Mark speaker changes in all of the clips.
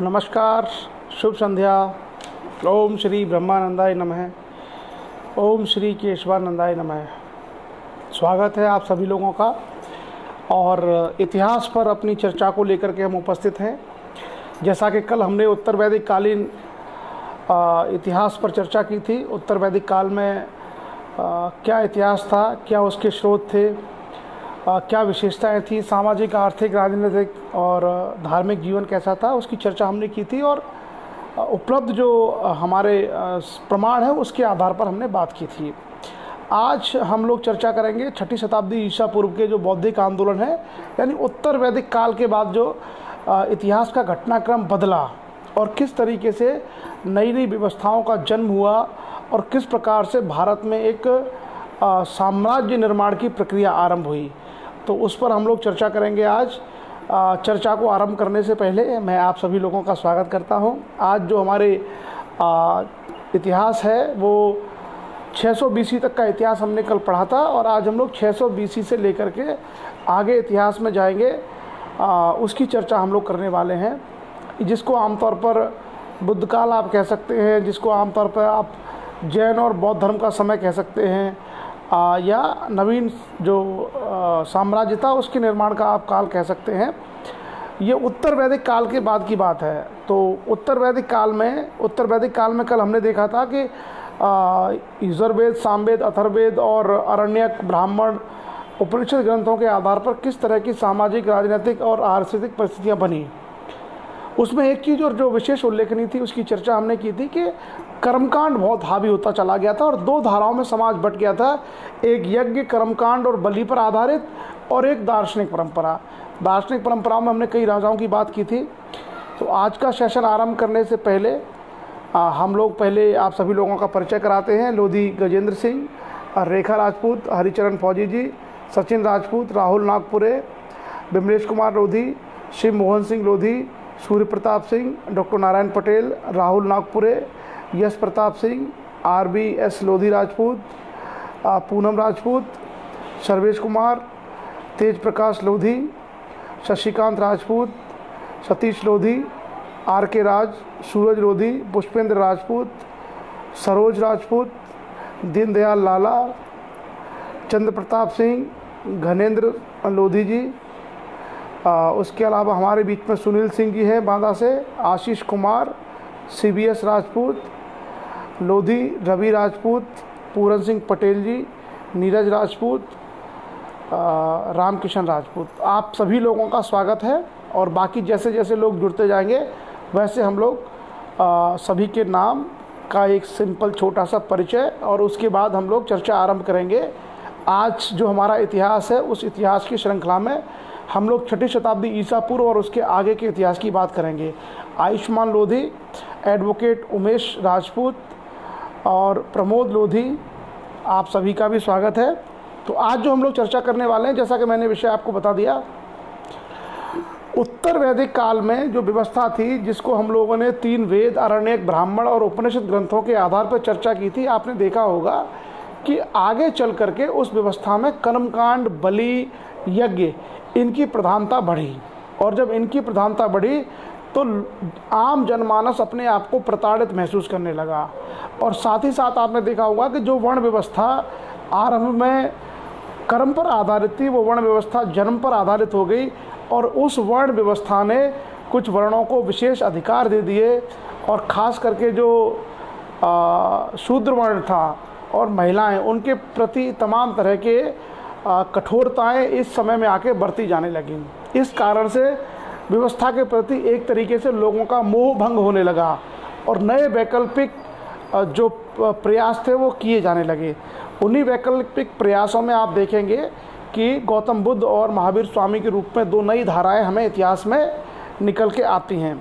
Speaker 1: नमस्कार, शुभ संध्या। ओम श्री ब्रह्मानंदाय नमः। ओम श्री केशवानंदाय नमः। स्वागत है आप सभी लोगों का। और इतिहास पर अपनी चर्चा को लेकर के हम उपस्थित हैं। जैसा कि कल हमने उत्तर वैदिक कालीन इतिहास पर चर्चा की थी। उत्तर वैदिक काल में क्या इतिहास था, क्या उसके स्रोत थे, क्या विशेषताएं थी, सामाजिक, आर्थिक, राजनीतिक और धार्मिक जीवन कैसा था, उसकी चर्चा हमने की थी। और उपलब्ध जो हमारे प्रमाण है उसके आधार पर हमने बात की थी। आज हम लोग चर्चा करेंगे 6ठी शताब्दी ईसा पूर्व के जो बौद्धिक आंदोलन है, यानी उत्तर वैदिक काल के बाद जो इतिहास का घटनाक्रम बदला और किस तरीके से नई नई व्यवस्थाओं का जन्म हुआ और किस प्रकार से भारत में एक साम्राज्य निर्माण की प्रक्रिया आरंभ हुई, तो उस पर हम लोग चर्चा करेंगे आज। चर्चा को आरंभ करने से पहले मैं आप सभी लोगों का स्वागत करता हूं। आज जो हमारे इतिहास है वो 600 BC तक का इतिहास हमने कल पढ़ा था और आज हम लोग 600 BC से लेकर के आगे इतिहास में जाएंगे। उसकी चर्चा हम लोग करने वाले हैं, जिसको आमतौर पर बुद्ध काल आप कह सकते हैं, जिसको आमतौर पर आप जैन और बौद्ध धर्म का समय कह सकते हैं, या नवीन जो साम्राज्य था उसके निर्माण का आप काल कह सकते हैं। ये उत्तर वैदिक काल के बाद की बात है। तो उत्तर वैदिक काल में कल हमने देखा था कि यजुर्वेद, सामवेद, अथर्ववेद और आरण्यक, ब्राह्मण, उपनिषद ग्रंथों के आधार पर किस तरह की सामाजिक, राजनीतिक और आर्थिक परिस्थितियाँ बनी। उसमें एक चीज़ और जो विशेष उल्लेखनीय थी उसकी चर्चा हमने की थी कि कर्मकांड बहुत हावी होता चला गया था और दो धाराओं में समाज बट गया था। एक यज्ञ, कर्मकांड और बलि पर आधारित और एक दार्शनिक परंपरा। दार्शनिक परंपराओं में हमने कई राजाओं की बात की थी। तो आज का सेशन आरंभ करने से पहले हम लोग पहले आप सभी लोगों का परिचय कराते हैं। लोधी गजेंद्र सिंह, रेखा राजपूत, हरिचरण फौजी जी, सचिन राजपूत, राहुल नागपुरे, बिमलेश कुमार लोधी, शिव मोहन सिंह लोधी, सूर्य प्रताप सिंह, डॉक्टर नारायण पटेल, राहुल नागपुरे, यश प्रताप सिंह, RBS लोधी राजपूत, पूनम राजपूत, सर्वेश कुमार, तेज प्रकाश लोधी, शशिकांत राजपूत, सतीश लोधी, RK राज, सूरज लोधी, पुष्पेंद्र राजपूत, सरोज राजपूत, दीनदयाल लाला, चंद्र प्रताप सिंह, घनेंद्र लोधी जी। उसके अलावा हमारे बीच में सुनील सिंह जी हैं बांदा से, आशीष कुमार, CBS राजपूत लोधी, रवि राजपूत, पूरन सिंह पटेल जी, नीरज राजपूत, रामकिशन राजपूत। आप सभी लोगों का स्वागत है। और बाकी जैसे जैसे लोग जुड़ते जाएंगे वैसे हम लोग सभी के नाम का एक सिंपल छोटा सा परिचय और उसके बाद हम लोग चर्चा आरंभ करेंगे। आज जो हमारा इतिहास है उस इतिहास की श्रृंखला में हम लोग 6ठी शताब्दी ईसा पूर्व और उसके आगे के इतिहास की बात करेंगे। आयुष्मान लोधी, एडवोकेट उमेश राजपूत और प्रमोद लोधी, आप सभी का भी स्वागत है। तो आज जो हम लोग चर्चा करने वाले हैं, जैसा कि मैंने विषय आपको बता दिया, उत्तर वैदिक काल में जो व्यवस्था थी जिसको हम लोगों ने 3 वेद, आरण्यक, ब्राह्मण और उपनिषद ग्रंथों के आधार पर चर्चा की थी। आपने देखा होगा कि आगे चल करके उस व्यवस्था में कर्मकांड, बलि, यज्ञ, इनकी प्रधानता बढ़ी। और जब इनकी प्रधानता बढ़ी तो आम जनमानस अपने आप को प्रताड़ित महसूस करने लगा। और साथ ही साथ आपने देखा होगा कि जो वर्ण व्यवस्था आरंभ में कर्म पर आधारित थी वो वर्ण व्यवस्था जन्म पर आधारित हो गई और उस वर्ण व्यवस्था ने कुछ वर्णों को विशेष अधिकार दे दिए। और ख़ास करके जो शूद्र वर्ण था और महिलाएं, उनके प्रति तमाम तरह के कठोरताएं इस समय में आके बढ़ती जाने लगी। इस कारण से व्यवस्था के प्रति एक तरीके से लोगों का मोह भंग होने लगा और नए वैकल्पिक जो प्रयास थे वो किए जाने लगे। उन्हीं वैकल्पिक प्रयासों में आप देखेंगे कि गौतम बुद्ध और महावीर स्वामी के रूप में 2 नई धाराएं हमें इतिहास में निकल के आती हैं।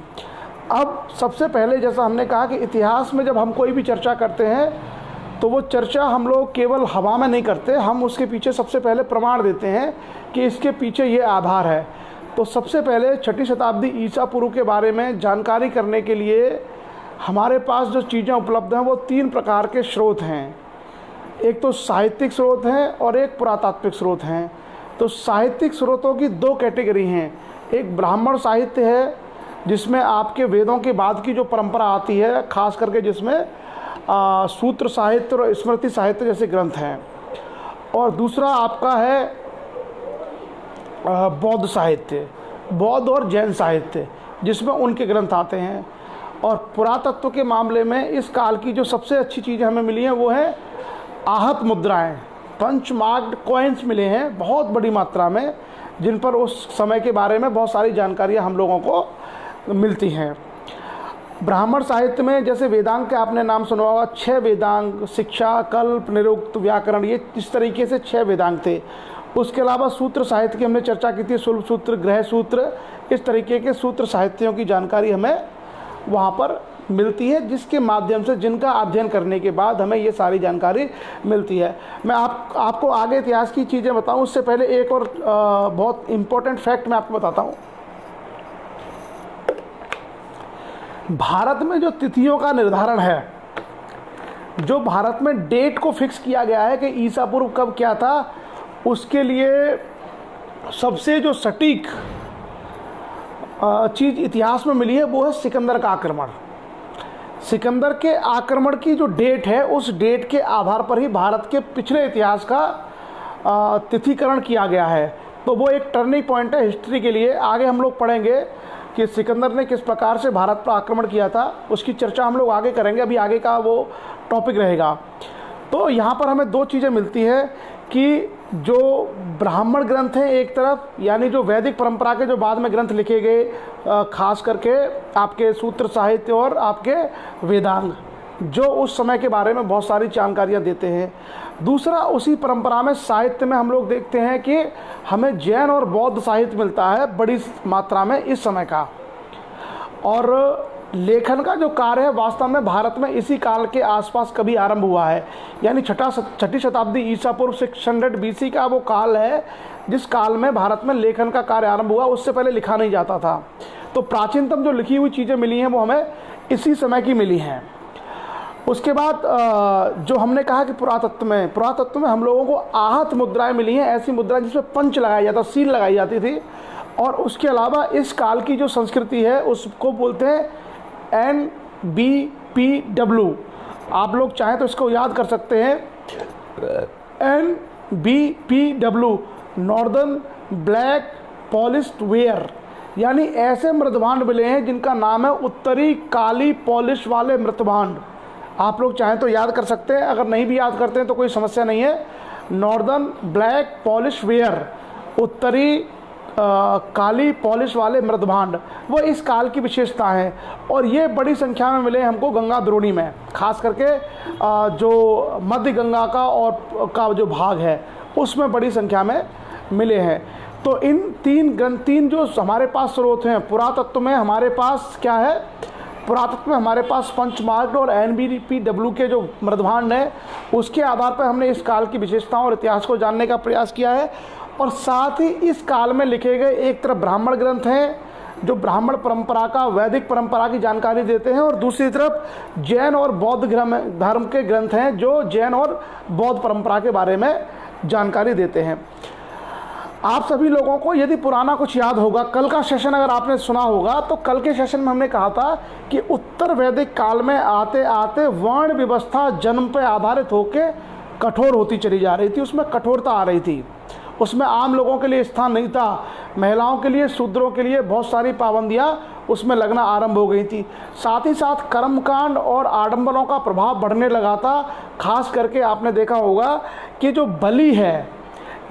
Speaker 1: अब सबसे पहले जैसा हमने कहा कि इतिहास में जब हम कोई भी चर्चा करते हैं तो वो चर्चा हम लोग केवल हवा में नहीं करते, हम उसके पीछे सबसे पहले प्रमाण देते हैं कि इसके पीछे ये आधार है। तो सबसे पहले 6ठी शताब्दी ईसा पूर्व के बारे में जानकारी करने के लिए हमारे पास जो चीज़ें उपलब्ध हैं वो 3 प्रकार के स्रोत हैं। एक तो साहित्यिक स्रोत हैं और एक पुरातात्विक स्रोत हैं। तो साहित्यिक स्रोतों की 2 कैटेगरी हैं, एक ब्राह्मण साहित्य है जिसमें आपके वेदों के बाद की जो परंपरा आती है, खास करके जिसमें सूत्र साहित्य और स्मृति साहित्य जैसे ग्रंथ हैं। और दूसरा आपका है बौद्ध साहित्य, बौद्ध और जैन साहित्य, जिसमें उनके ग्रंथ आते हैं। और पुरातत्व के मामले में इस काल की जो सबसे अच्छी चीज़ें हमें मिली हैं वो है आहत मुद्राएं, पंच मार्क्ड कॉइन्स मिले हैं बहुत बड़ी मात्रा में, जिन पर उस समय के बारे में बहुत सारी जानकारियाँ हम लोगों को मिलती हैं। ब्राह्मण साहित्य में जैसे वेदांग के आपने नाम सुना होगा, 6 वेदांग, शिक्षा, कल्प, निरुक्त, व्याकरण, ये इस तरीके से 6 वेदांग थे। उसके अलावा सूत्र साहित्य की हमने चर्चा की थी, शुल्ब सूत्र, गृह सूत्र, इस तरीके के सूत्र साहित्यों की जानकारी हमें वहाँ पर मिलती है, जिसके माध्यम से, जिनका अध्ययन करने के बाद हमें ये सारी जानकारी मिलती है। मैं आपको आगे इतिहास की चीज़ें बताऊँ उससे पहले एक और बहुत इम्पोर्टेंट फैक्ट मैं आपको बताता हूँ। भारत में जो तिथियों का निर्धारण है, जो भारत में डेट को फिक्स किया गया है कि ईसा पूर्व कब क्या था, उसके लिए सबसे जो सटीक चीज़ इतिहास में मिली है वो है सिकंदर का आक्रमण। सिकंदर के आक्रमण की जो डेट है, उस डेट के आधार पर ही भारत के पिछले इतिहास का तिथिकरण किया गया है। तो वो एक टर्निंग पॉइंट है हिस्ट्री के लिए। आगे हम लोग पढ़ेंगे कि सिकंदर ने किस प्रकार से भारत पर आक्रमण किया था, उसकी चर्चा हम लोग आगे करेंगे, अभी आगे का वो टॉपिक रहेगा। तो यहाँ पर हमें 2 चीज़ें मिलती है कि जो ब्राह्मण ग्रंथ हैं एक तरफ, यानी जो वैदिक परंपरा के जो बाद में ग्रंथ लिखे गए, खास करके आपके सूत्र साहित्य और आपके वेदांग, जो उस समय के बारे में बहुत सारी जानकारियाँ देते हैं। दूसरा, उसी परंपरा में साहित्य में हम लोग देखते हैं कि हमें जैन और बौद्ध साहित्य मिलता है बड़ी मात्रा में इस समय का। और लेखन का जो कार्य है वास्तव में भारत में इसी काल के आसपास कभी आरंभ हुआ है, यानी छठी शताब्दी ईसा पूर्व 600 BC का वो काल है जिस काल में भारत में लेखन का कार्य आरंभ हुआ। उससे पहले लिखा नहीं जाता था। तो प्राचीनतम जो लिखी हुई चीज़ें मिली हैं वो हमें इसी समय की मिली हैं। उसके बाद जो हमने कहा कि पुरातत्व में हम लोगों को आहत मुद्राएं मिली हैं, ऐसी मुद्राएं जिसमें पंच लगाया जाता, सील लगाई जाती थी। और उसके अलावा इस काल की जो संस्कृति है उसको बोलते हैं NBPW। आप लोग चाहें तो इसको याद कर सकते हैं, NBPW, northern black polished where, यानी ऐसे मृतभांड मिले हैं जिनका नाम है उत्तरी काली पॉलिश वाले मृतभांड। आप लोग चाहें तो याद कर सकते हैं, अगर नहीं भी याद करते हैं तो कोई समस्या नहीं है। नॉर्दर्न ब्लैक पॉलिश वेयर, उत्तरी काली पॉलिश वाले मृतभांड, वो इस काल की विशेषता है। और ये बड़ी संख्या में मिले हमको गंगा द्रोणी में, खास करके जो मध्य गंगा का और का जो भाग है उसमें बड़ी संख्या में मिले हैं। तो इन तीन जो हमारे पास स्रोत हैं, पुरातत्व में हमारे पास क्या है, पुरातत्व में हमारे पास पंचमार्ग और NBPW के जो मृतभांड हैं, उसके आधार पर हमने इस काल की विशेषताओं और इतिहास को जानने का प्रयास किया है। और साथ ही इस काल में लिखे गए एक तरफ ब्राह्मण ग्रंथ हैं जो ब्राह्मण परंपरा का, वैदिक परंपरा की जानकारी देते हैं, और दूसरी तरफ जैन और बौद्ध धर्म के ग्रंथ हैं जो जैन और बौद्ध परंपरा के बारे में जानकारी देते हैं। आप सभी लोगों को यदि पुराना कुछ याद होगा, कल का सेशन अगर आपने सुना होगा तो कल के सेशन में हमने कहा था कि उत्तर वैदिक काल में आते आते वर्ण व्यवस्था जन्म पर आधारित होकर कठोर होती चली जा रही थी, उसमें कठोरता आ रही थी, उसमें आम लोगों के लिए स्थान नहीं था, महिलाओं के लिए, शूद्रों के लिए बहुत सारी पाबंदियां उसमें लगना आरंभ हो गई थी। साथ ही साथ कर्मकांड और आडंबरों का प्रभाव बढ़ने लगा था। खास करके आपने देखा होगा कि जो बलि है,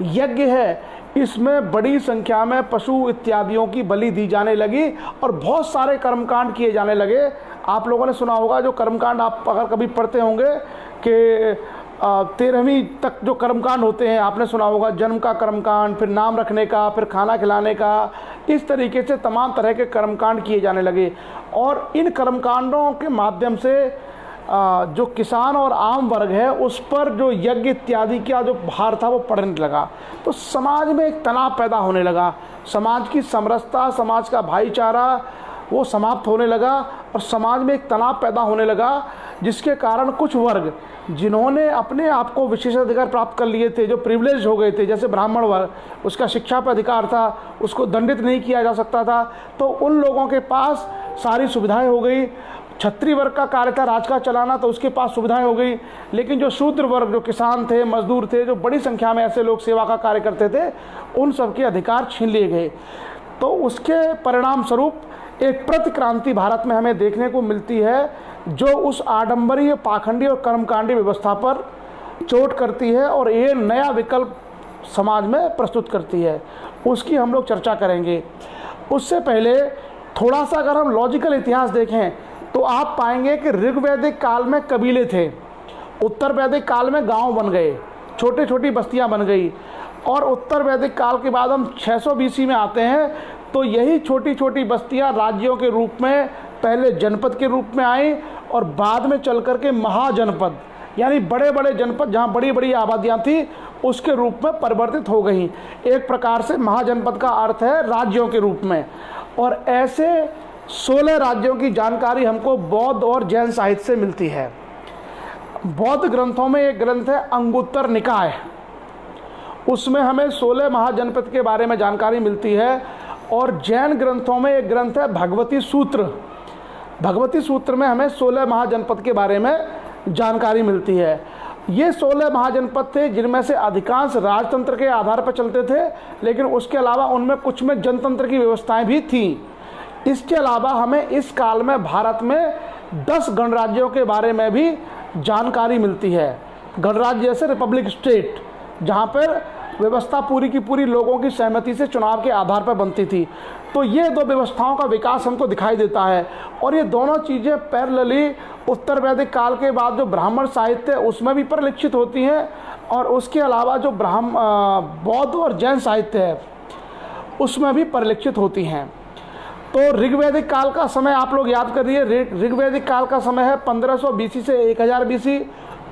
Speaker 1: यज्ञ है, इसमें बड़ी संख्या में पशु इत्यादियों की बलि दी जाने लगी और बहुत सारे कर्मकांड किए जाने लगे। आप लोगों ने सुना होगा, जो कर्मकांड आप अगर कभी पढ़ते होंगे कि 13वीं तक जो कर्मकांड होते हैं, आपने सुना होगा, जन्म का कर्मकांड, फिर नाम रखने का, फिर खाना खिलाने का, इस तरीके से तमाम तरह के कर्मकांड किए जाने लगे। और इन कर्मकांडों के माध्यम से जो किसान और आम वर्ग है उस पर जो यज्ञ इत्यादि का जो भार था वो पड़ने लगा। तो समाज में एक तनाव पैदा होने लगा, समाज की समरसता, समाज का भाईचारा वो समाप्त होने लगा और समाज में एक तनाव पैदा होने लगा, जिसके कारण कुछ वर्ग जिन्होंने अपने आप को विशेषाधिकार प्राप्त कर लिए थे, जो प्रिविलेज हो गए थे, जैसे ब्राह्मण वर्ग, उसका शिक्षा पर अधिकार था, उसको दंडित नहीं किया जा सकता था, तो उन लोगों के पास सारी सुविधाएं हो गई। क्षत्रिय वर्ग का कार्य था राज का चलाना, तो उसके पास सुविधाएं हो गई। लेकिन जो शूद्र वर्ग, जो किसान थे, मजदूर थे, जो बड़ी संख्या में ऐसे लोग सेवा का कार्य करते थे, उन सबके अधिकार छीन लिए गए। तो उसके परिणाम स्वरूप एक प्रतिक्रांति भारत में हमें देखने को मिलती है, जो उस आडंबरीय, पाखंडी और कर्मकांडी व्यवस्था पर चोट करती है और ये नया विकल्प समाज में प्रस्तुत करती है। उसकी हम लोग चर्चा करेंगे। उससे पहले थोड़ा सा अगर हम लॉजिकल इतिहास देखें तो आप पाएंगे कि ऋग्वैदिक काल में कबीले थे, उत्तर वैदिक काल में गांव बन गए, छोटी छोटी बस्तियां बन गई, और उत्तर वैदिक काल के बाद हम 600 BC में आते हैं तो यही छोटी छोटी बस्तियां राज्यों के रूप में पहले जनपद के रूप में आई और बाद में चल कर के महाजनपद, यानी बड़े बड़े जनपद जहां बड़ी बड़ी आबादियां थी, उसके रूप में परिवर्तित हो गई। एक प्रकार से महाजनपद का अर्थ है राज्यों के रूप में। और ऐसे 16 राज्यों की जानकारी हमको बौद्ध और जैन साहित्य से मिलती है। बौद्ध ग्रंथों में एक ग्रंथ है अंगुत्तर निकाय, उसमें हमें 16 महाजनपद के बारे में जानकारी मिलती है। और जैन ग्रंथों में एक ग्रंथ है भगवती सूत्र। भगवती सूत्र में हमें 16 महाजनपद के बारे में जानकारी मिलती है। ये 16 महाजनपद थे जिनमें से अधिकांश राजतंत्र के आधार पर चलते थे, लेकिन उसके अलावा उनमें कुछ में जनतंत्र की व्यवस्थाएं भी थीं। इसके अलावा हमें इस काल में भारत में 10 गणराज्यों के बारे में भी जानकारी मिलती है। गणराज्य जैसे रिपब्लिक स्टेट, जहाँ पर व्यवस्था पूरी की पूरी लोगों की सहमति से चुनाव के आधार पर बनती थी। तो ये दो व्यवस्थाओं का विकास हमको दिखाई देता है। और ये दोनों चीज़ें पैरेलली उत्तर वैदिक काल के बाद जो ब्राह्मण साहित्य है उसमें भी परिलक्षित होती हैं, और उसके अलावा जो बौद्ध और जैन साहित्य है उसमें भी परिलक्षित होती हैं। तो ऋग्वैदिक काल का समय आप लोग याद करिए, ऋग्वैदिक काल का समय है 1500 BC से 1000 BC,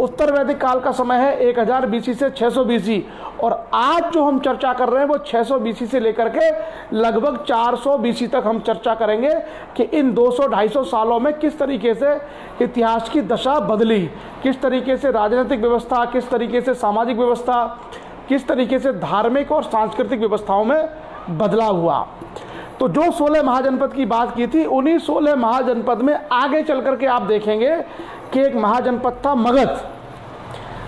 Speaker 1: उत्तर वैदिक काल का समय है 1000 BC से 600 BC, और आज जो हम चर्चा कर रहे हैं वो 600 BC से लेकर के लगभग 400 BC तक हम चर्चा करेंगे कि इन 200-250 सालों में किस तरीके से इतिहास की दशा बदली, किस तरीके से राजनीतिक व्यवस्था, किस तरीके से सामाजिक व्यवस्था, किस तरीके से धार्मिक और सांस्कृतिक व्यवस्थाओं में बदलाव हुआ। तो जो 16 महाजनपद की बात की थी, उन्हीं 16 महाजनपद में आगे चल करके आप देखेंगे कि एक महाजनपद था मगध,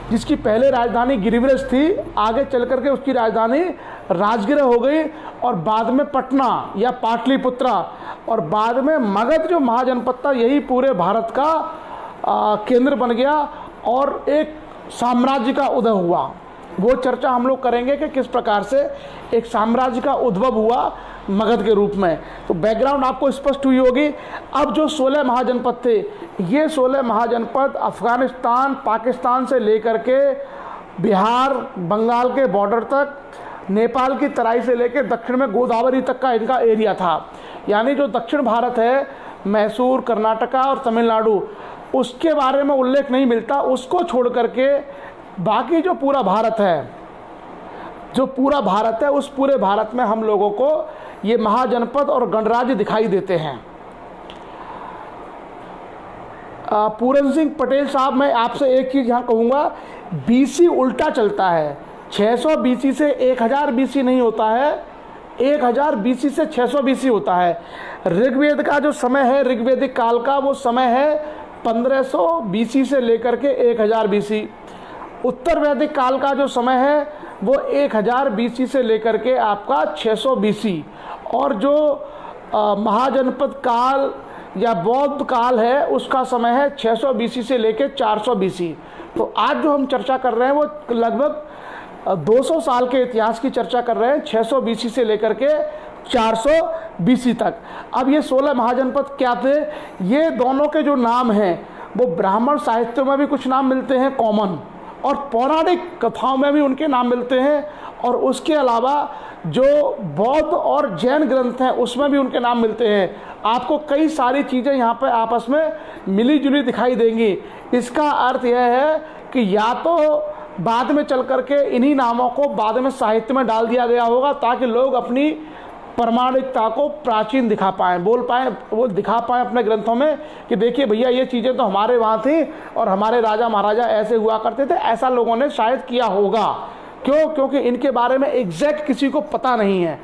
Speaker 1: जिसकी पहले राजधानी गिरिव्रज थी, आगे चल करके उसकी राजधानी राजगिर हो गई, और बाद में पटना या पाटलिपुत्रा, और बाद में मगध जो महाजनपद था यही पूरे भारत का केंद्र बन गया और एक साम्राज्य का उदय हुआ। वो चर्चा हम लोग करेंगे कि किस प्रकार से एक साम्राज्य का उद्भव हुआ मगध के रूप में। तो बैकग्राउंड आपको स्पष्ट हुई होगी। अब जो 16 महाजनपद थे, ये 16 महाजनपद अफगानिस्तान, पाकिस्तान से लेकर के बिहार, बंगाल के बॉर्डर तक, नेपाल की तराई से लेकर दक्षिण में गोदावरी तक का इनका एरिया था। यानी जो दक्षिण भारत है, मैसूर, कर्नाटका और तमिलनाडु, उसके बारे में उल्लेख नहीं मिलता। उसको छोड़ करके बाकी जो पूरा भारत है, उस पूरे भारत में हम लोगों को ये महाजनपद और गणराज्य दिखाई देते हैं। पूरन सिंह पटेल साहब, मैं आपसे एक चीज़ यहाँ कहूँगा, BC उल्टा चलता है। 600 BC से 1000 BC नहीं होता है, 1000 BC से 600 BC होता है। ऋग्वेद का जो समय है, ऋग्वेदिक काल का, वो समय है 1500 BC से लेकर के 1000 BC। उत्तर वैदिक काल का जो समय है वो 1000 BC से लेकर के आपका 600 BC, और जो महाजनपद काल या बौद्ध काल है उसका समय है 600 BC से लेकर 400 BC। तो आज जो हम चर्चा कर रहे हैं वो लगभग 200 साल के इतिहास की चर्चा कर रहे हैं, 600 BC से लेकर के 400 BC तक। अब ये 16 महाजनपद क्या थे? ये दोनों के जो नाम हैं वो ब्राह्मण साहित्यों में भी कुछ नाम मिलते हैं कॉमन, और पौराणिक कथाओं में भी उनके नाम मिलते हैं, और उसके अलावा जो बौद्ध और जैन ग्रंथ हैं उसमें भी उनके नाम मिलते हैं। आपको कई सारी चीज़ें यहाँ पर आपस में मिली जुली दिखाई देंगी। इसका अर्थ यह है कि या तो बाद में चल करके इन्हीं नामों को बाद में साहित्य में डाल दिया गया होगा ताकि लोग अपनी प्रामाणिकता को प्राचीन दिखा पाएँ, बोल पाएँ, वो दिखा पाएँ अपने ग्रंथों में कि देखिए भैया ये चीज़ें तो हमारे वहाँ थी और हमारे राजा महाराजा ऐसे हुआ करते थे। ऐसा लोगों ने शायद किया होगा। क्यों? क्योंकि इनके बारे में एग्जैक्ट किसी को पता नहीं है।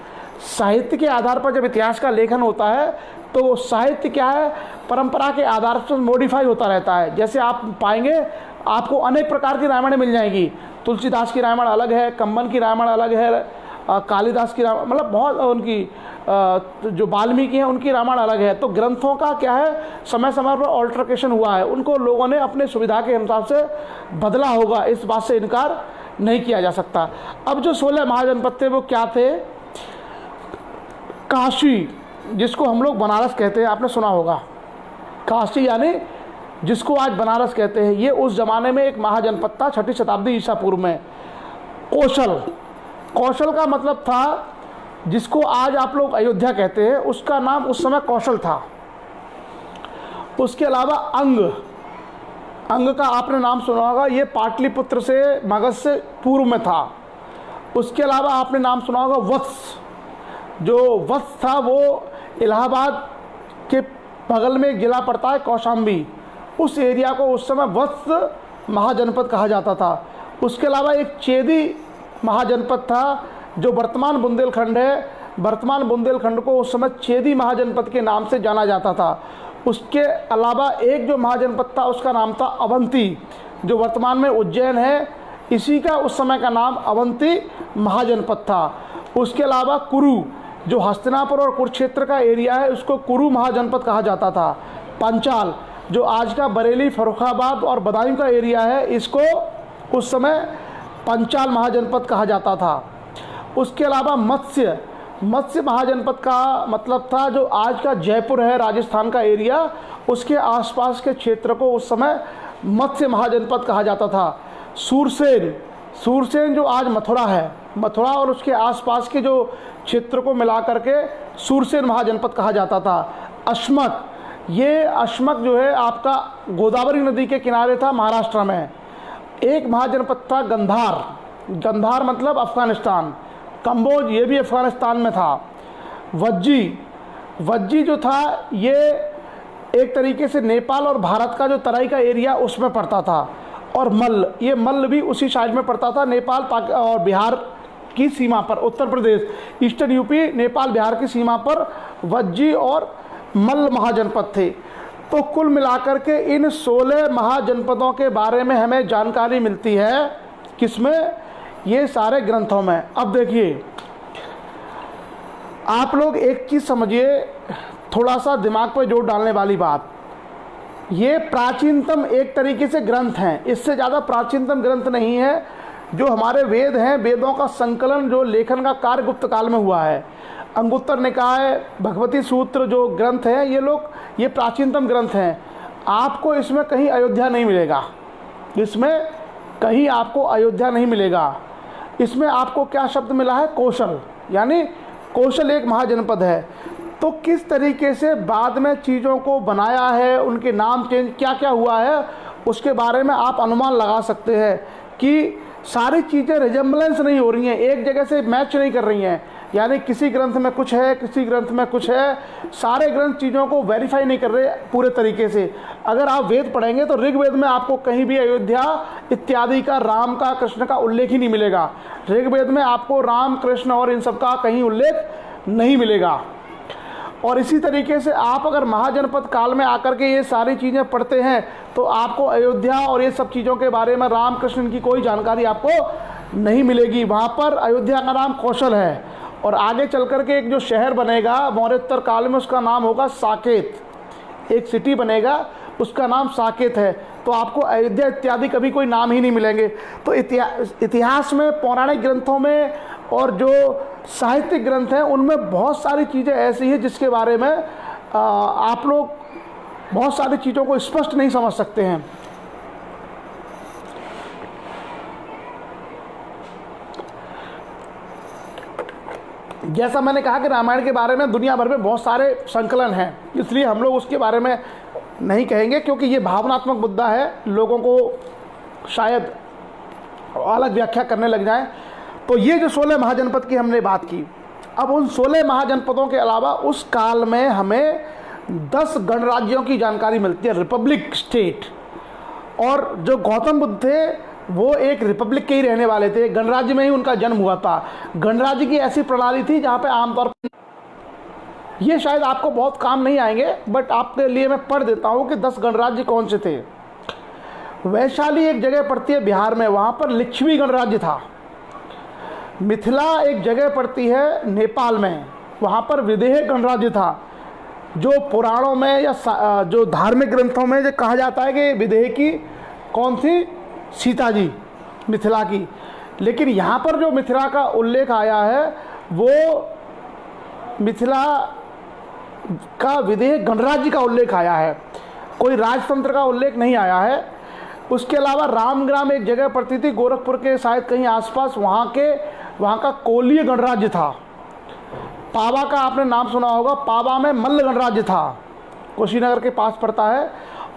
Speaker 1: साहित्य के आधार पर जब इतिहास का लेखन होता है तो वो साहित्य क्या है, परंपरा के आधार पर मॉडिफाई होता रहता है। जैसे आप पाएंगे आपको अनेक प्रकार की रामायण मिल जाएगी। तुलसीदास की रामायण अलग है, कंबन की रामायण अलग है, कालिदास की रामायण, मतलब बहुत उनकी जो वाल्मीकि हैं उनकी रामायण अलग है। तो ग्रंथों का क्या है, समय समय पर ऑल्ट्रेशन हुआ है, उनको लोगों ने अपने सुविधा के हिसाब से बदला होगा, इस बात से इनकार नहीं किया जा सकता। अब जो 16 महाजनपद थे वो क्या थे? काशी, जिसको हम लोग बनारस कहते हैं, आपने सुना होगा। काशी यानी जिसको आज बनारस कहते हैं, ये उस जमाने में एक महाजनपद था, 6ठी शताब्दी ईसा पूर्व में। कौशल, कौशल का मतलब था जिसको आज आप लोग अयोध्या कहते हैं, उसका नाम उस समय कौशल था। उसके अलावा अंग, अंग का आपने नाम सुना होगा, ये पाटलिपुत्र से, मगध से पूर्व में था। उसके अलावा आपने नाम सुना होगा वत्स, जो वत्स था वो इलाहाबाद के बगल में एक जिला पड़ता है कौशाम्बी, उस एरिया को उस समय वत्स महाजनपद कहा जाता था। उसके अलावा एक चेदी महाजनपद था जो वर्तमान बुंदेलखंड है, वर्तमान बुंदेलखंड को उस समय चेदी महाजनपद के नाम से जाना जाता था। उसके अलावा एक जो महाजनपद था उसका नाम था अवंती, जो वर्तमान में उज्जैन है, इसी का उस समय का नाम अवंती महाजनपद था। उसके अलावा कुरु, जो हस्तिनापुर और कुरुक्षेत्र का एरिया है, उसको कुरु महाजनपद कहा जाता था। पंचाल, जो आज का बरेली, फर्रुखाबाद और बदायूं का एरिया है, इसको उस समय पंचाल महाजनपद कहा जाता था। उसके अलावा मत्स्य, मत्स्य महाजनपद का मतलब था जो आज का जयपुर है, राजस्थान का एरिया, उसके आसपास के क्षेत्र को उस समय मत्स्य महाजनपद कहा जाता था। सूरसेन, सूरसेन जो आज मथुरा है, मथुरा और उसके आसपास के जो क्षेत्र को मिला करके सूरसेन महाजनपद कहा जाता था। अश्मक, ये अश्मक जो है आपका गोदावरी नदी के किनारे था, महाराष्ट्र में। एक महाजनपद था गंधार, गंधार मतलब अफगानिस्तान। कंबोज, ये भी अफगानिस्तान में था। वज्जी, वज्जी जो था ये एक तरीके से नेपाल और भारत का जो तराई का एरिया उसमें पड़ता था। और मल्ल, ये मल्ल भी उसी साइड में पड़ता था, नेपाल और बिहार की सीमा पर, उत्तर प्रदेश, ईस्टर्न यूपी, नेपाल बिहार की सीमा पर वज्जी और मल्ल महाजनपद थे। तो कुल मिलाकर के इन 16 महाजनपदों के बारे में हमें जानकारी मिलती है, किसमें? ये सारे ग्रंथों में। अब देखिए आप लोग एक चीज़ समझिए, थोड़ा सा दिमाग पर जोर डालने वाली बात, ये प्राचीनतम एक तरीके से ग्रंथ हैं, इससे ज़्यादा प्राचीनतम ग्रंथ नहीं है। जो हमारे वेद हैं, वेदों का संकलन, जो लेखन का कार्य गुप्त काल में हुआ है, अंगुत्तर निकाय, भगवती सूत्र जो ग्रंथ हैं, ये प्राचीनतम ग्रंथ हैं। आपको इसमें कहीं अयोध्या नहीं मिलेगा, इसमें कहीं आपको अयोध्या नहीं मिलेगा। इसमें आपको क्या शब्द मिला है? कौशल, यानी कौशल एक महाजनपद है। तो किस तरीके से बाद में चीज़ों को बनाया है, उनके नाम चेंज क्या क्या हुआ है, उसके बारे में आप अनुमान लगा सकते हैं कि सारी चीज़ें रिजेम्बलेंस नहीं हो रही हैं, एक जगह से मैच नहीं कर रही हैं। यानी किसी ग्रंथ में कुछ है, किसी ग्रंथ में कुछ है, सारे ग्रंथ चीज़ों को वेरीफाई नहीं कर रहे पूरे तरीके से। अगर आप वेद पढ़ेंगे तो ऋग्वेद में आपको कहीं भी अयोध्या इत्यादि का, राम का, कृष्ण का उल्लेख ही नहीं मिलेगा। ऋग्वेद में आपको राम, कृष्ण और इन सब का कहीं उल्लेख नहीं मिलेगा। और इसी तरीके से आप अगर महाजनपद काल में आकर के ये सारी चीज़ें पढ़ते हैं तो आपको अयोध्या और ये सब चीज़ों के बारे में, राम कृष्ण की कोई जानकारी आपको नहीं मिलेगी। वहाँ पर अयोध्या का नाम कौशल है, और आगे चल कर के एक जो शहर बनेगा मौर्योत्तर काल में, उसका नाम होगा साकेत। एक सिटी बनेगा, उसका नाम साकेत है। तो आपको अयोध्या इत्यादि कभी कोई नाम ही नहीं मिलेंगे। तो इतिहास में, पौराणिक ग्रंथों में और जो साहित्यिक ग्रंथ हैं उनमें बहुत सारी चीज़ें ऐसी हैं जिसके बारे में आप लोग बहुत सारी चीज़ों को स्पष्ट नहीं समझ सकते हैं। जैसा मैंने कहा कि रामायण के बारे में दुनिया भर में बहुत सारे संकलन हैं, इसलिए हम लोग उसके बारे में नहीं कहेंगे, क्योंकि ये भावनात्मक मुद्दा है, लोगों को शायद अलग व्याख्या करने लग जाएं। तो ये जो 16 महाजनपद की हमने बात की, अब उन 16 महाजनपदों के अलावा उस काल में हमें 10 गणराज्यों की जानकारी मिलती है, रिपब्लिक स्टेट। और जो गौतम बुद्ध थे वो एक रिपब्लिक के ही रहने वाले थे, गणराज्य में ही उनका जन्म हुआ था। गणराज्य की ऐसी प्रणाली थी जहाँ पे आमतौर पर, ये शायद आपको बहुत काम नहीं आएंगे बट आपके लिए मैं पढ़ देता हूँ कि 10 गणराज्य कौन से थे। वैशाली एक जगह पड़ती है बिहार में, वहाँ पर लिच्छवी गणराज्य था। मिथिला एक जगह पड़ती है नेपाल में, वहाँ पर विदेह गणराज्य था। जो पुराणों में या जो धार्मिक ग्रंथों में जो कहा जाता है कि विदेह की कौन थी, सीता जी, मिथिला की। लेकिन यहाँ पर जो मिथिला का उल्लेख आया है वो मिथिला का विदेह गणराज्य का उल्लेख आया है, कोई राजतंत्र का उल्लेख नहीं आया है। उसके अलावा रामग्राम एक जगह पड़ती थी गोरखपुर के शायद कहीं आसपास, वहाँ का कोलीय गणराज्य था। पावा का आपने नाम सुना होगा, पावा में मल्ल गणराज्य था, कुशीनगर के पास पड़ता है।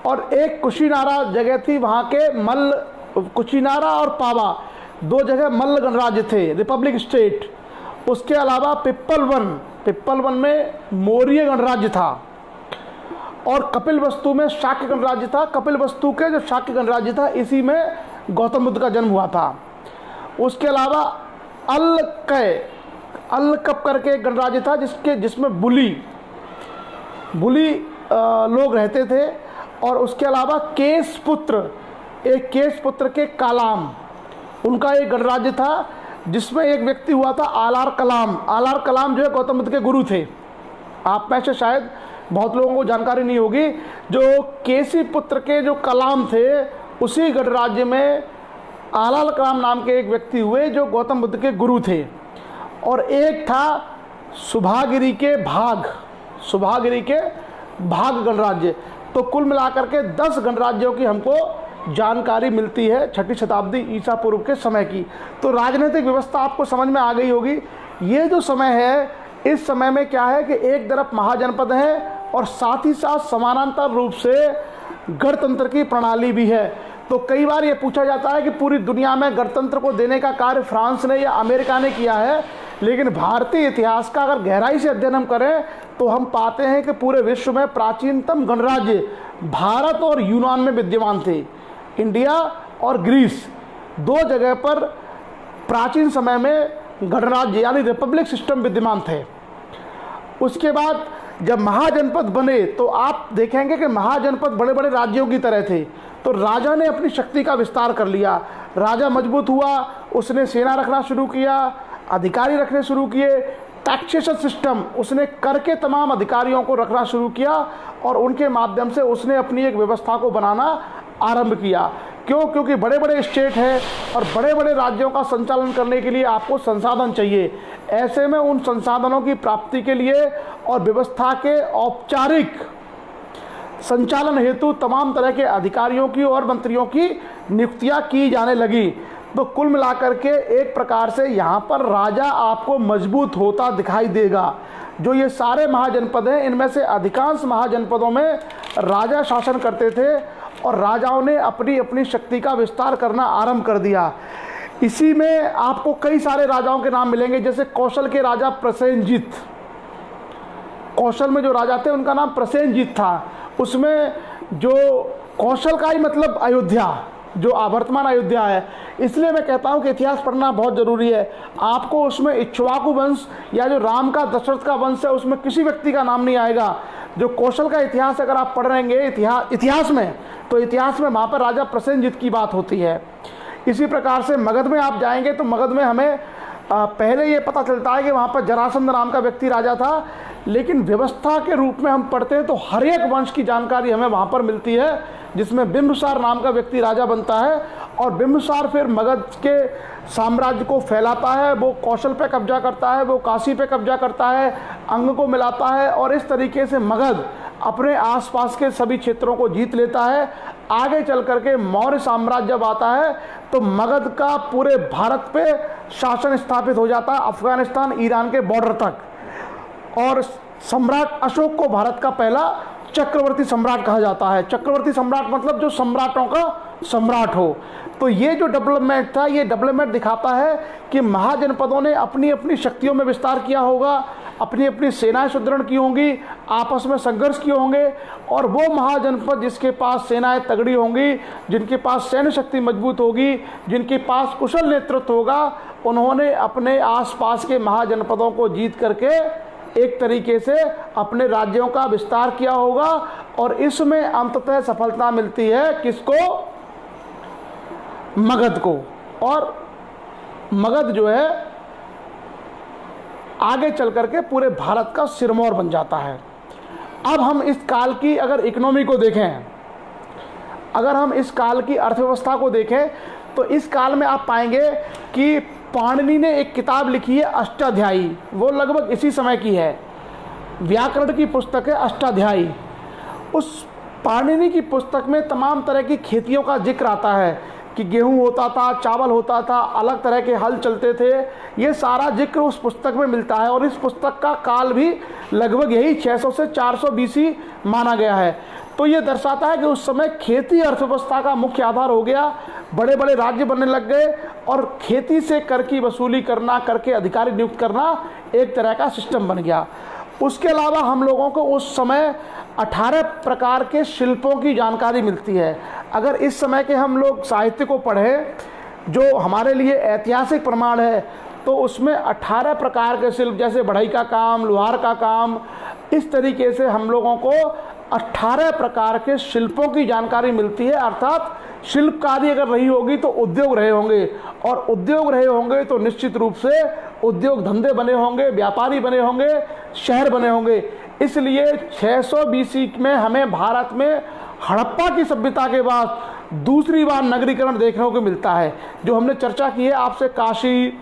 Speaker 1: और एक कुशीनारा जगह थी, वहाँ के मल्ल, कुशीनारा और पावा 2 जगह मल्ल गणराज्य थे, रिपब्लिक स्टेट। उसके अलावा पिप्पलवन में मौर्य गणराज्य था और कपिलवस्तु में शाक्य गणराज्य था। कपिलवस्तु के जो शाक्य गणराज्य था इसी में गौतम बुद्ध का जन्म हुआ था। उसके अलावा अल्लकप करके एक गणराज्य था जिसमें बुली लोग रहते थे। और उसके अलावा केशपुत्र के कालाम, उनका एक गणराज्य था जिसमें एक व्यक्ति हुआ था आलार कलाम जो है गौतम बुद्ध के गुरु थे। आप में से शायद बहुत लोगों को जानकारी नहीं होगी, जो केसी पुत्र के जो कलाम थे उसी गणराज्य में आलार कलाम नाम के एक व्यक्ति हुए जो गौतम बुद्ध के गुरु थे। और एक था सुभागिरी के भाग गणराज्य। तो कुल मिलाकर के 10 गणराज्यों की हमको जानकारी मिलती है 6वीं शताब्दी ईसा पूर्व के समय की। तो राजनीतिक व्यवस्था आपको समझ में आ गई होगी। ये जो समय है, इस समय में क्या है कि एक तरफ महाजनपद है और साथ ही साथ समानांतर रूप से गणतंत्र की प्रणाली भी है। तो कई बार ये पूछा जाता है कि पूरी दुनिया में गणतंत्र को देने का कार्य फ्रांस ने या अमेरिका ने किया है, लेकिन भारतीय इतिहास का अगर गहराई से अध्ययन हम करें तो हम पाते हैं कि पूरे विश्व में प्राचीनतम गणराज्य भारत और यूनान में विद्यमान थे। इंडिया और ग्रीस 2 जगह पर प्राचीन समय में गणराज्य यानी रिपब्लिक सिस्टम विद्यमान थे। उसके बाद जब महाजनपद बने तो आप देखेंगे कि महाजनपद बड़े बड़े राज्यों की तरह थे। तो राजा ने अपनी शक्ति का विस्तार कर लिया, राजा मजबूत हुआ, उसने सेना रखना शुरू किया, अधिकारी रखने शुरू किए, टैक्सेशन सिस्टम, उसने कर के तमाम अधिकारियों को रखना शुरू किया और उनके माध्यम से उसने अपनी एक व्यवस्था को बनाना आरंभ किया। क्यों? क्योंकि बड़े बड़े स्टेट हैं और बड़े बड़े राज्यों का संचालन करने के लिए आपको संसाधन चाहिए। ऐसे में उन संसाधनों की प्राप्ति के लिए और व्यवस्था के औपचारिक संचालन हेतु तमाम तरह के अधिकारियों की और मंत्रियों की नियुक्तियां की जाने लगी। तो कुल मिलाकर के एक प्रकार से यहाँ पर राजा आपको मजबूत होता दिखाई देगा। जो ये सारे महाजनपद हैं, इनमें से अधिकांश महाजनपदों में राजा शासन करते थे और राजाओं ने अपनी अपनी शक्ति का विस्तार करना आरंभ कर दिया। इसी में आपको कई सारे राजाओं के नाम मिलेंगे, जैसे कौशल के राजा प्रसेनजीत। कौशल में जो राजा थे उनका नाम प्रसेनजीत था। उसमें जो कौशल का ही मतलब अयोध्या, जो वर्तमान अयोध्या है। इसलिए मैं कहता हूं कि इतिहास पढ़ना बहुत ज़रूरी है। आपको उसमें इक्ष्वाकु वंश या जो राम का दशरथ का वंश है उसमें किसी व्यक्ति का नाम नहीं आएगा। जो कौशल का इतिहास अगर आप पढ़ रहेंगे इतिहास में, तो इतिहास में वहाँ पर राजा प्रसेनजीत की बात होती है। इसी प्रकार से मगध में आप जाएंगे तो मगध में हमें पहले ये पता चलता है कि वहाँ पर जरासंध नाम का व्यक्ति राजा था, लेकिन व्यवस्था के रूप में हम पढ़ते हैं तो हर एक वंश की जानकारी हमें वहाँ पर मिलती है, जिसमें बिंबिसार नाम का व्यक्ति राजा बनता है और बिंबिसार फिर मगध के साम्राज्य को फैलाता है। वो कौशल पे कब्जा करता है, वो काशी पे कब्जा करता है, अंग को मिलाता है और इस तरीके से मगध अपने आसपास के सभी क्षेत्रों को जीत लेता है। आगे चल करके मौर्य साम्राज्य जब आता है तो मगध का पूरे भारत पे शासन स्थापित हो जाता है, अफगानिस्तान ईरान के बॉर्डर तक। और सम्राट अशोक को भारत का पहला चक्रवर्ती सम्राट कहा जाता है। चक्रवर्ती सम्राट मतलब जो सम्राटों का सम्राट हो। तो ये जो डेवलपमेंट था, ये डेवलपमेंट दिखाता है कि महाजनपदों ने अपनी अपनी शक्तियों में विस्तार किया होगा, अपनी अपनी सेनाएं सुदृढ़ की होंगी, आपस में संघर्ष किए होंगे, और वो महाजनपद जिसके पास सेनाएं तगड़ी होंगी, जिनके पास सैन्य शक्ति मजबूत होगी, जिनके पास कुशल नेतृत्व होगा, उन्होंने अपने आसपास के महाजनपदों को जीत करके एक तरीके से अपने राज्यों का विस्तार किया होगा। और इसमें अंततः सफलता मिलती है किसको? मगध को। और मगध जो है आगे चल करके पूरे भारत का सिरमौर बन जाता है। अब हम इस काल की अगर इकोनॉमी को देखें, अगर हम इस काल की अर्थव्यवस्था को देखें, तो इस काल में आप पाएंगे कि पाणिनि ने एक किताब लिखी है अष्टाध्यायी, वो लगभग इसी समय की है। व्याकरण की पुस्तक है अष्टाध्यायी। उस पाणिनि की पुस्तक में तमाम तरह की खेतियों का जिक्र आता है कि गेहूं होता था, चावल होता था, अलग तरह के हल चलते थे। ये सारा जिक्र उस पुस्तक में मिलता है। और इस पुस्तक का काल भी लगभग यही 600 से 400 BC माना गया है। तो ये दर्शाता है कि उस समय खेती अर्थव्यवस्था का मुख्य आधार हो गया। बड़े बड़े राज्य बनने लग गए और खेती से कर की वसूली करना, करके अधिकारी नियुक्त करना एक तरह का सिस्टम बन गया। उसके अलावा हम लोगों को उस समय 18 प्रकार के शिल्पों की जानकारी मिलती है। अगर इस समय के हम लोग साहित्य को पढ़ें जो हमारे लिए ऐतिहासिक प्रमाण है, तो उसमें 18 प्रकार के शिल्प, जैसे बढ़ई का काम, लोहार का काम, इस तरीके से हम लोगों को 18 प्रकार के शिल्पों की जानकारी मिलती है। अर्थात शिल्पकारी अगर रही होगी तो उद्योग रहे होंगे, और उद्योग रहे होंगे तो निश्चित रूप से उद्योग धंधे बने होंगे, व्यापारी बने होंगे, शहर बने होंगे। इसलिए 600 BC में हमें भारत में हड़प्पा की सभ्यता के बाद दूसरी बार नगरीकरण देखने को मिलता है। जो हमने चर्चा की है आपसे, काशी,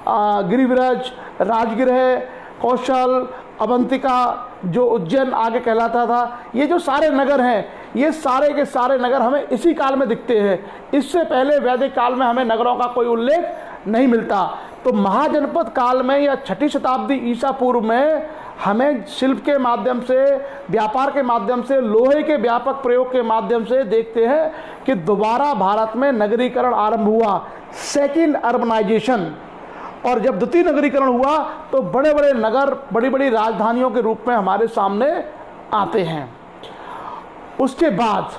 Speaker 1: गिरिव्रज, राजगृह, कौशल, अवंतिका, जो उज्जैन आगे कहलाता था, ये जो सारे नगर हैं, ये सारे के सारे नगर हमें इसी काल में दिखते हैं। इससे पहले वैदिक काल में हमें नगरों का कोई उल्लेख नहीं मिलता। तो महाजनपद काल में या 6ठी शताब्दी ईसा पूर्व में हमें शिल्प के माध्यम से, व्यापार के माध्यम से, लोहे के व्यापक प्रयोग के माध्यम से देखते हैं कि दोबारा भारत में नगरीकरण आरंभ हुआ, सेकेंड अर्बनाइजेशन। और जब द्वितीय नगरीकरण हुआ तो बड़े बड़े नगर बड़ी बड़ी राजधानियों के रूप में हमारे सामने आते हैं। उसके बाद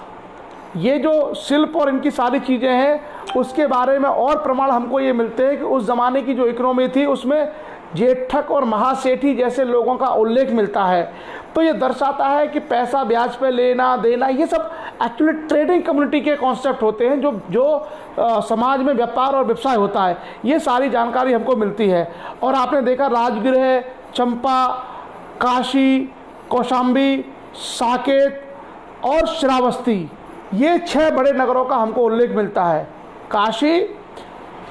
Speaker 1: ये जो शिल्प और इनकी सारी चीज़ें हैं, उसके बारे में और प्रमाण हमको ये मिलते हैं कि उस ज़माने की जो इकोनॉमी थी उसमें जेठक और महासेठी जैसे लोगों का उल्लेख मिलता है। तो ये दर्शाता है कि पैसा ब्याज पे लेना देना, ये सब एक्चुअली ट्रेडिंग कम्युनिटी के कॉन्सेप्ट होते हैं जो समाज में व्यापार और व्यवसाय होता है। ये सारी जानकारी हमको मिलती है। और आपने देखा राजगृह, चंपा, काशी, कौशाम्बी, साकेत और श्रावस्ती, ये 6 बड़े नगरों का हमको उल्लेख मिलता है। काशी,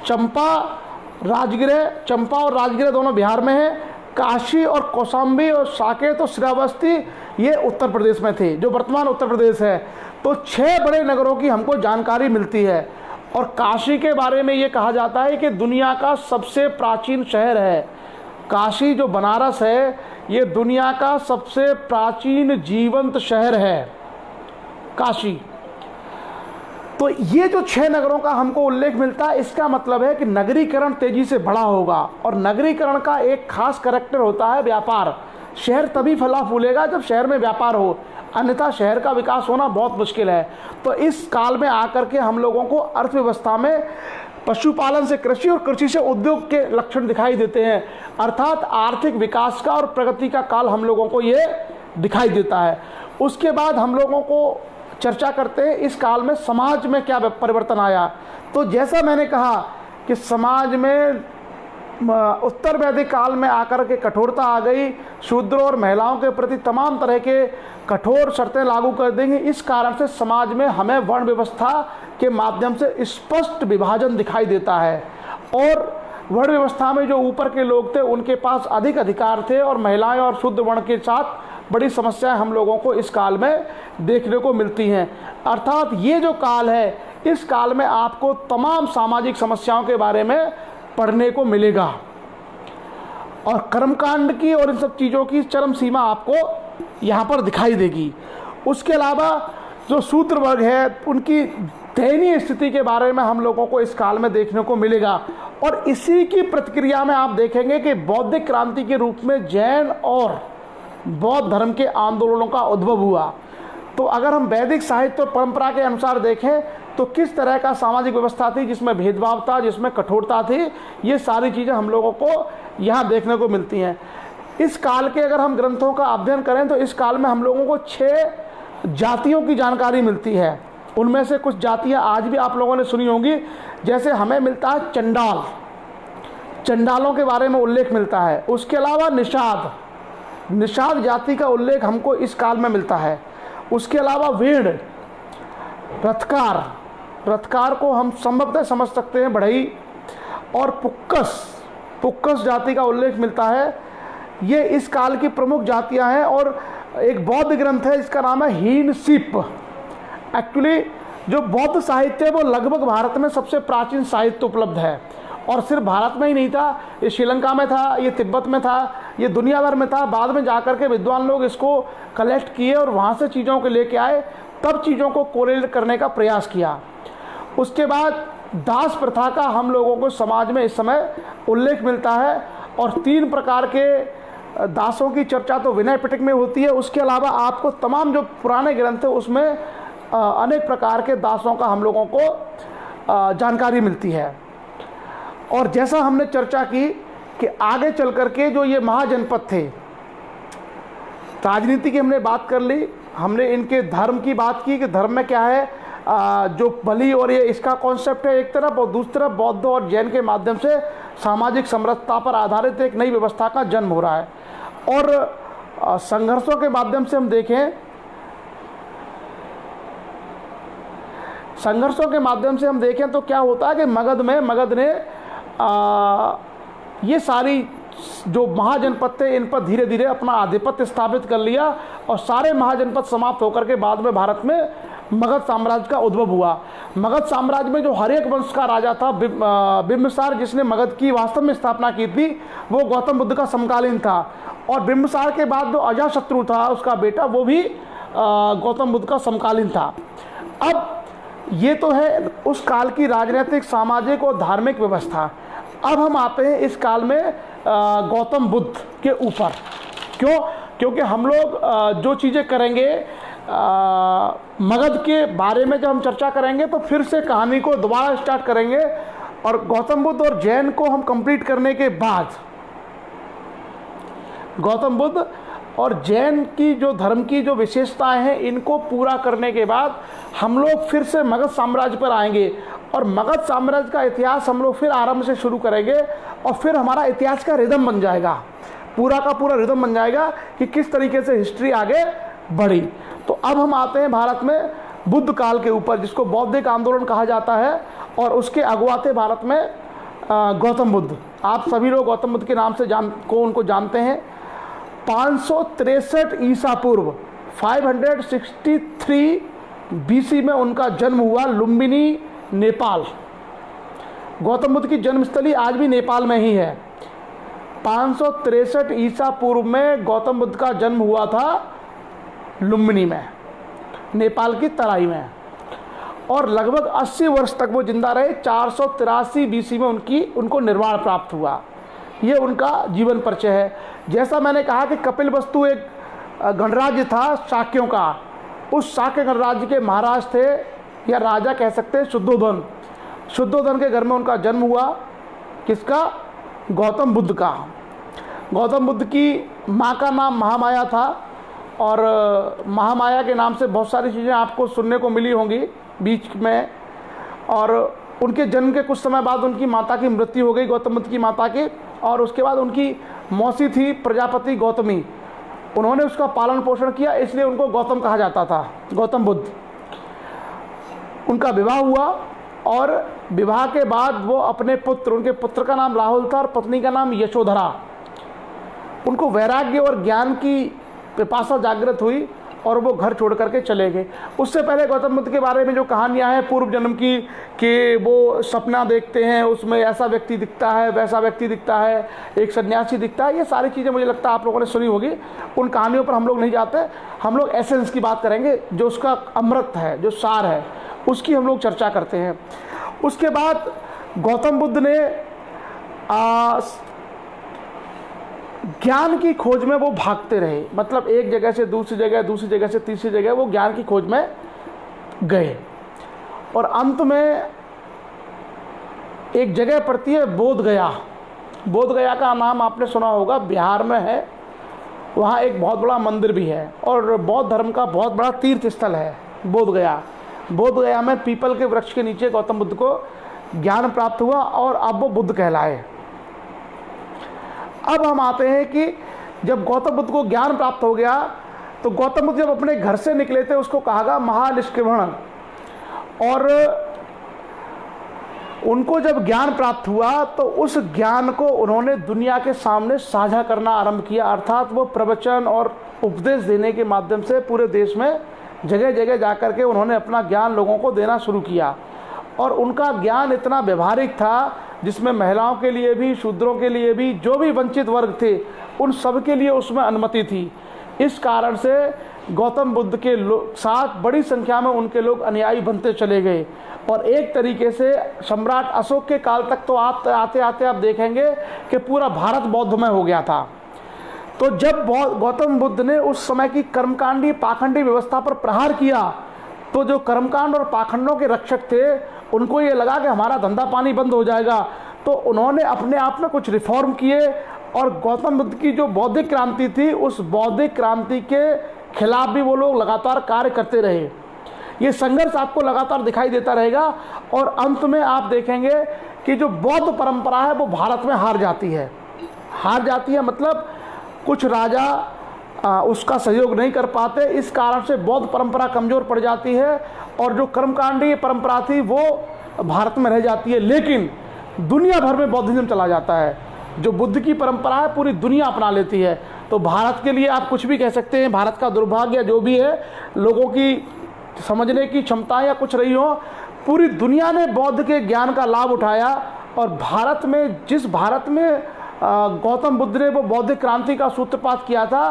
Speaker 1: चंपा, राजगृह, चंपा और राजगृह दोनों बिहार में हैं। काशी और कौशाम्बी और साकेत और श्रावस्ती ये उत्तर प्रदेश में थे, जो वर्तमान उत्तर प्रदेश है। तो 6 बड़े नगरों की हमको जानकारी मिलती है। और काशी के बारे में ये कहा जाता है कि दुनिया का सबसे प्राचीन शहर है। काशी जो बनारस है, ये दुनिया का सबसे प्राचीन जीवंत शहर है काशी। तो ये जो 6 नगरों का हमको उल्लेख मिलता है, इसका मतलब है कि नगरीकरण तेजी से बड़ा होगा। और नगरीकरण का एक खास करैक्टर होता है व्यापार। शहर तभी फला फूलेगा जब शहर में व्यापार हो, अन्यथा शहर का विकास होना बहुत मुश्किल है। तो इस काल में आकर के हम लोगों को अर्थव्यवस्था में पशुपालन से कृषि और कृषि से उद्योग के लक्षण दिखाई देते हैं। अर्थात आर्थिक विकास का और प्रगति का काल हम लोगों को ये दिखाई देता है। उसके बाद हम लोगों को चर्चा करते हैं इस काल में समाज में क्या परिवर्तन आया। तो जैसा मैंने कहा कि समाज में उत्तर वैदिक काल में आकर के कठोरता आ गई, शूद्रों और महिलाओं के प्रति तमाम तरह के कठोर शर्तें लागू कर देंगे। इस कारण से समाज में हमें वर्ण व्यवस्था के माध्यम से स्पष्ट विभाजन दिखाई देता है। और वर्ण व्यवस्था में जो ऊपर के लोग थे उनके पास अधिक अधिकार थे, और महिलाएं और शूद्र वर्ण के साथ बड़ी समस्याएं हम लोगों को इस काल में देखने को मिलती हैं। अर्थात ये जो काल है, इस काल में आपको तमाम सामाजिक समस्याओं के बारे में पढ़ने को मिलेगा, और कर्मकांड की और इन सब चीज़ों की चरम सीमा आपको यहाँ पर दिखाई देगी। उसके अलावा जो शूद्र वर्ग है, उनकी दयनीय स्थिति के बारे में हम लोगों को इस काल में देखने को मिलेगा। और इसी की प्रतिक्रिया में आप देखेंगे कि बौद्धिक क्रांति के रूप में जैन और बौद्ध धर्म के आंदोलनों का उद्भव हुआ। तो अगर हम वैदिक साहित्य और परंपरा के अनुसार देखें तो किस तरह का सामाजिक व्यवस्था थी जिसमें भेदभाव था, जिसमें कठोरता थी, ये सारी चीज़ें हम लोगों को यहाँ देखने को मिलती हैं। इस काल के अगर हम ग्रंथों का अध्ययन करें तो इस काल में हम लोगों को 6 जातियों की जानकारी मिलती है। उनमें से कुछ जातियाँ आज भी आप लोगों ने सुनी होंगी, जैसे हमें मिलता है चंडाल, चंडालों के बारे में उल्लेख मिलता है। उसके अलावा निषाद, निषाद जाति का उल्लेख हमको इस काल में मिलता है। उसके अलावा वेड़, रथकार, रथकार को हम संभवतः समझ सकते हैं बढ़ई, और पुक्कस, पुक्कस जाति का उल्लेख मिलता है। ये इस काल की प्रमुख जातियां हैं। और एक बौद्ध ग्रंथ है जिसका नाम है हीन सिप। एक्चुअली जो बौद्ध साहित्य है वो लगभग भारत में सबसे प्राचीन साहित्य उपलब्ध है, और सिर्फ भारत में ही नहीं था, ये श्रीलंका में था, ये तिब्बत में था, ये दुनिया भर में था। बाद में जाकर के विद्वान लोग इसको कलेक्ट किए और वहाँ से चीज़ों को लेके आए, तब चीज़ों को कोरिलेट करने का प्रयास किया। उसके बाद दास प्रथा का हम लोगों को समाज में इस समय उल्लेख मिलता है, और 3 प्रकार के दासों की चर्चा तो विनय पिटक में होती है। उसके अलावा आपको तमाम जो पुराने ग्रंथ है उसमें अनेक प्रकार के दासों का हम लोगों को जानकारी मिलती है। और जैसा हमने चर्चा की कि आगे चल करके जो ये महाजनपद थे, राजनीति की हमने बात कर ली, हमने इनके धर्म की बात की कि धर्म में क्या है, जो बलि और ये इसका कॉन्सेप्ट है एक तरफ, और दूसरी तरफ बौद्ध और जैन के माध्यम से सामाजिक समरसता पर आधारित एक नई व्यवस्था का जन्म हो रहा है। और संघर्षों के माध्यम से हम देखें, संघर्षों के माध्यम से हम देखें तो क्या होता है कि मगध ने ये सारी जो महाजनपद थे इन पर धीरे धीरे अपना आधिपत्य स्थापित कर लिया, और सारे महाजनपद समाप्त होकर के बाद में भारत में मगध साम्राज्य का उद्भव हुआ। मगध साम्राज्य में जो हर्यक वंश का राजा था बिंबिसार, जिसने मगध की वास्तव में स्थापना की थी, वो गौतम बुद्ध का समकालीन था। और बिंबिसार के बाद जो अजातशत्रु था उसका बेटा, वो भी गौतम बुद्ध का समकालीन था। अब ये तो है उस काल की राजनीतिक, सामाजिक और धार्मिक व्यवस्था। अब हम आते हैं इस काल में गौतम बुद्ध के ऊपर। क्यों? क्योंकि हम लोग जो चीज़ें करेंगे मगध के बारे में जब हम चर्चा करेंगे तो फिर से कहानी को दोबारा स्टार्ट करेंगे, और गौतम बुद्ध और जैन को हम कंप्लीट करने के बाद, गौतम बुद्ध और जैन की जो धर्म की जो विशेषताएं हैं इनको पूरा करने के बाद हम लोग फिर से मगध साम्राज्य पर आएंगे, और मगध साम्राज्य का इतिहास हम लोग फिर आरंभ से शुरू करेंगे, और फिर हमारा इतिहास का रिदम बन जाएगा, पूरा का पूरा रिदम बन जाएगा कि किस तरीके से हिस्ट्री आगे बढ़ी। तो अब हम आते हैं भारत में बुद्ध काल के ऊपर, जिसको बौद्धिक आंदोलन कहा जाता है, और उसके अगुआ थे भारत में गौतम बुद्ध। आप सभी लोग गौतम बुद्ध के नाम से उनको जानते हैं। 563 ईसा पूर्व 563 BC में उनका जन्म हुआ लुम्बिनी, नेपाल। गौतम बुद्ध की जन्मस्थली आज भी नेपाल में ही है। 563 ईसा पूर्व में गौतम बुद्ध का जन्म हुआ था लुम्बिनी में, नेपाल की तराई में, और लगभग 80 वर्ष तक वो जिंदा रहे। 483 BC में उनको निर्वाण प्राप्त हुआ। ये उनका जीवन परिचय है। जैसा मैंने कहा कि कपिलवस्तु एक गणराज्य था शाक्यों का, उस शाक्य गणराज्य के महाराज थे या राजा कह सकते हैं शुद्धोधन। शुद्धोधन के घर में उनका जन्म हुआ। किसका? गौतम बुद्ध का। गौतम बुद्ध की माँ का नाम महामाया था, और महामाया के नाम से बहुत सारी चीज़ें आपको सुनने को मिली होंगी बीच में। और उनके जन्म के कुछ समय बाद उनकी माता की मृत्यु हो गई, गौतम बुद्ध की माता की, और उसके बाद उनकी मौसी थी प्रजापति गौतमी, उन्होंने उसका पालन पोषण किया, इसलिए उनको गौतम कहा जाता था, गौतम बुद्ध। उनका विवाह हुआ, और विवाह के बाद वो अपने पुत्र, उनके पुत्र का नाम राहुल था और पत्नी का नाम यशोधरा, उनको वैराग्य और ज्ञान की पिपासा जागृत हुई, और वो घर छोड़ करके चले गए। उससे पहले गौतम बुद्ध के बारे में जो कहानियाँ हैं पूर्व जन्म की, कि वो सपना देखते हैं, उसमें ऐसा व्यक्ति दिखता है, वैसा व्यक्ति दिखता है, एक सन्यासी दिखता है, ये सारी चीज़ें मुझे लगता है आप लोगों ने सुनी होगी। उन कहानियों पर हम लोग नहीं जाते, हम लोग एसेंस की बात करेंगे, जो उसका अमृत है, जो सार है, उसकी हम लोग चर्चा करते हैं। उसके बाद गौतम बुद्ध ने ज्ञान की खोज में वो भागते रहे, मतलब एक जगह से दूसरी जगह, दूसरी जगह से तीसरी जगह वो ज्ञान की खोज में गए। और अंत में एक जगह पड़ती है बोध गया। बोध गया का नाम आपने सुना होगा, बिहार में है। वहाँ एक बहुत बड़ा मंदिर भी है और बौद्ध धर्म का बहुत बड़ा तीर्थ स्थल है बोध गया। बोध गया में पीपल के वृक्ष के नीचे गौतम बुद्ध को ज्ञान प्राप्त हुआ और अब वो बुद्ध कहलाए। अब हम आते हैं कि जब गौतम बुद्ध को ज्ञान प्राप्त हो गया तो गौतम बुद्ध जब अपने घर से निकले थे उसको कहा गया महानिष्क्रिमण, और उनको जब ज्ञान प्राप्त हुआ तो उस ज्ञान को उन्होंने दुनिया के सामने साझा करना आरंभ किया, अर्थात वो प्रवचन और उपदेश देने के माध्यम से पूरे देश में जगह जगह जाकर के उन्होंने अपना ज्ञान लोगों को देना शुरू किया। और उनका ज्ञान इतना व्यवहारिक था जिसमें महिलाओं के लिए भी, शूद्रों के लिए भी, जो भी वंचित वर्ग थे उन सब के लिए उसमें अनुमति थी। इस कारण से गौतम बुद्ध के साथ बड़ी संख्या में उनके लोग अनुयायी बनते चले गए। और एक तरीके से सम्राट अशोक के काल तक तो आप आते आते आप देखेंगे कि पूरा भारत बौद्धमय हो गया था। तो जब गौतम बुद्ध ने उस समय की कर्मकांडी पाखंडी व्यवस्था पर प्रहार किया तो जो कर्मकांड और पाखंडों के रक्षक थे उनको ये लगा कि हमारा धंधा पानी बंद हो जाएगा, तो उन्होंने अपने आप में कुछ रिफॉर्म किए और गौतम बुद्ध की जो बौद्धिक क्रांति थी उस बौद्धिक क्रांति के खिलाफ भी वो लोग लगातार कार्य करते रहे। ये संघर्ष आपको लगातार दिखाई देता रहेगा और अंत में आप देखेंगे कि जो बौद्ध परंपरा है वो भारत में हार जाती है। हार जाती है मतलब कुछ राजा उसका सहयोग नहीं कर पाते, इस कारण से बौद्ध परंपरा कमज़ोर पड़ जाती है और जो कर्मकांडी परंपरा थी वो भारत में रह जाती है। लेकिन दुनिया भर में बौद्धिज्म चला जाता है, जो बुद्ध की परंपरा है पूरी दुनिया अपना लेती है। तो भारत के लिए आप कुछ भी कह सकते हैं, भारत का दुर्भाग्य जो भी है, लोगों की समझने की क्षमता या कुछ रही हो, पूरी दुनिया ने बौद्ध के ज्ञान का लाभ उठाया। और भारत में, जिस भारत में गौतम बुद्ध ने वो बौद्धिक क्रांति का सूत्रपात किया था,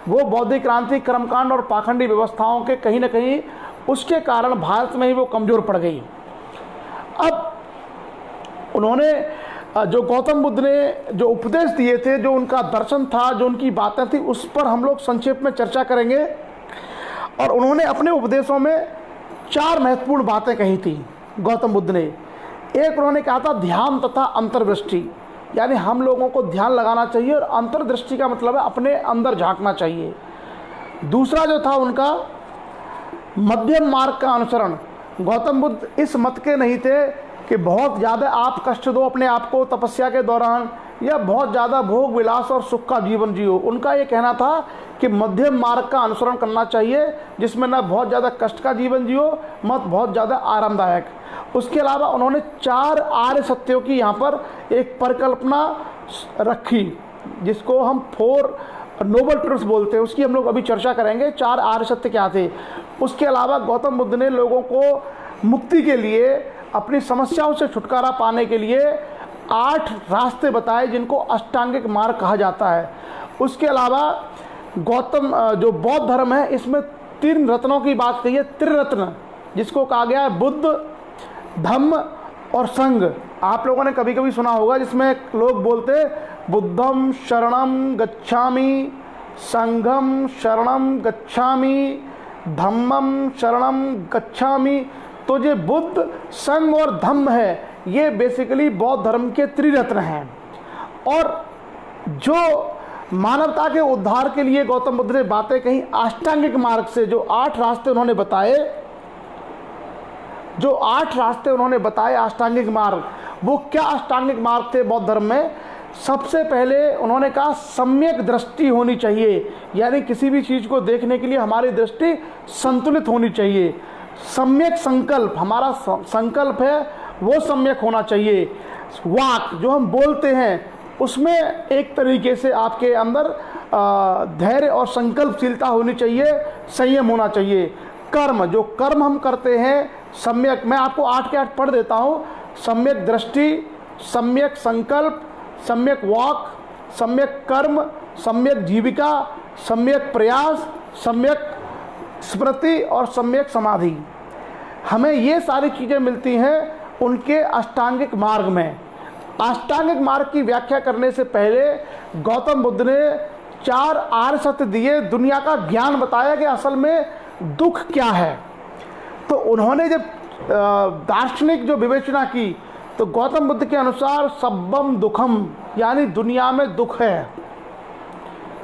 Speaker 1: वो बौद्धिक क्रांति कर्मकांड और पाखंडी व्यवस्थाओं के कहीं न कहीं उसके कारण भारत में ही वो कमज़ोर पड़ गई। अब उन्होंने जो गौतम बुद्ध ने जो उपदेश दिए थे, जो उनका दर्शन था, जो उनकी बातें थी, उस पर हम लोग संक्षेप में चर्चा करेंगे। और उन्होंने अपने उपदेशों में 4 महत्वपूर्ण बातें कही थी गौतम बुद्ध ने। एक उन्होंने कहा था ध्यान तथा अंतर्दृष्टि, यानी हम लोगों को ध्यान लगाना चाहिए और अंतर्दृष्टि का मतलब है अपने अंदर झांकना चाहिए। दूसरा जो था उनका मध्यम मार्ग का अनुसरण। गौतम बुद्ध इस मत के नहीं थे कि बहुत ज़्यादा आप कष्ट दो अपने आप को तपस्या के दौरान या बहुत ज़्यादा भोग विलास और सुख का जीवन जियो। उनका ये कहना था कि मध्यम मार्ग का अनुसरण करना चाहिए, जिसमें ना बहुत ज़्यादा कष्ट का जीवन जियो, मत बहुत ज़्यादा आरामदायक। उसके अलावा उन्होंने 4 आर्य सत्यों की यहाँ पर एक परिकल्पना रखी, जिसको हम 4 नोबल ट्रुथ्स बोलते हैं। उसकी हम लोग अभी चर्चा करेंगे, 4 आर्य सत्य क्या थे। उसके अलावा गौतम बुद्ध ने लोगों को मुक्ति के लिए, अपनी समस्याओं से छुटकारा पाने के लिए 8 रास्ते बताए, जिनको अष्टांगिक मार्ग कहा जाता है। उसके अलावा गौतम जो बौद्ध धर्म है इसमें 3 रत्नों की बात कही है, त्रिरत्न, जिसको कहा गया है बुद्ध, धम्म और संघ। आप लोगों ने कभी कभी सुना होगा जिसमें लोग बोलते बुद्धम शरणम गच्छामि, संघम शरणम गच्छामि, धम्मम शरणम गच्छामि। तो ये बुद्ध, संघ और धम्म है, ये बेसिकली बौद्ध धर्म के त्रिरत्न हैं। और जो मानवता के उद्धार के लिए गौतम बुद्ध ने बातें कही अष्टांगिक मार्ग से, जो 8 रास्ते उन्होंने बताए, जो 8 रास्ते उन्होंने बताए अष्टांगिक मार्ग, वो क्या अष्टांगिक मार्ग थे बौद्ध धर्म में। सबसे पहले उन्होंने कहा सम्यक दृष्टि होनी चाहिए, यानी किसी भी चीज़ को देखने के लिए हमारी दृष्टि संतुलित होनी चाहिए। सम्यक संकल्प, हमारा संकल्प है वो सम्यक होना चाहिए। वाक, जो हम बोलते हैं उसमें एक तरीके से आपके अंदर धैर्य और संकल्पशीलता होनी चाहिए, संयम होना चाहिए। कर्म, जो कर्म हम करते हैं सम्यक, मैं आपको 8 के 8 पढ़ देता हूँ। सम्यक दृष्टि, सम्यक संकल्प, सम्यक वाक, सम्यक कर्म, सम्यक जीविका, सम्यक प्रयास, सम्यक स्मृति और सम्यक समाधि। हमें ये सारी चीज़ें मिलती हैं उनके अष्टांगिक मार्ग में। अष्टांगिक मार्ग की व्याख्या करने से पहले गौतम बुद्ध ने 4 आर्य सत्य दिए, दुनिया का ज्ञान बताया कि असल में दुख क्या है। तो उन्होंने जब दार्शनिक जो विवेचना की तो गौतम बुद्ध के अनुसार सब्बम दुखम, यानी दुनिया में दुख है।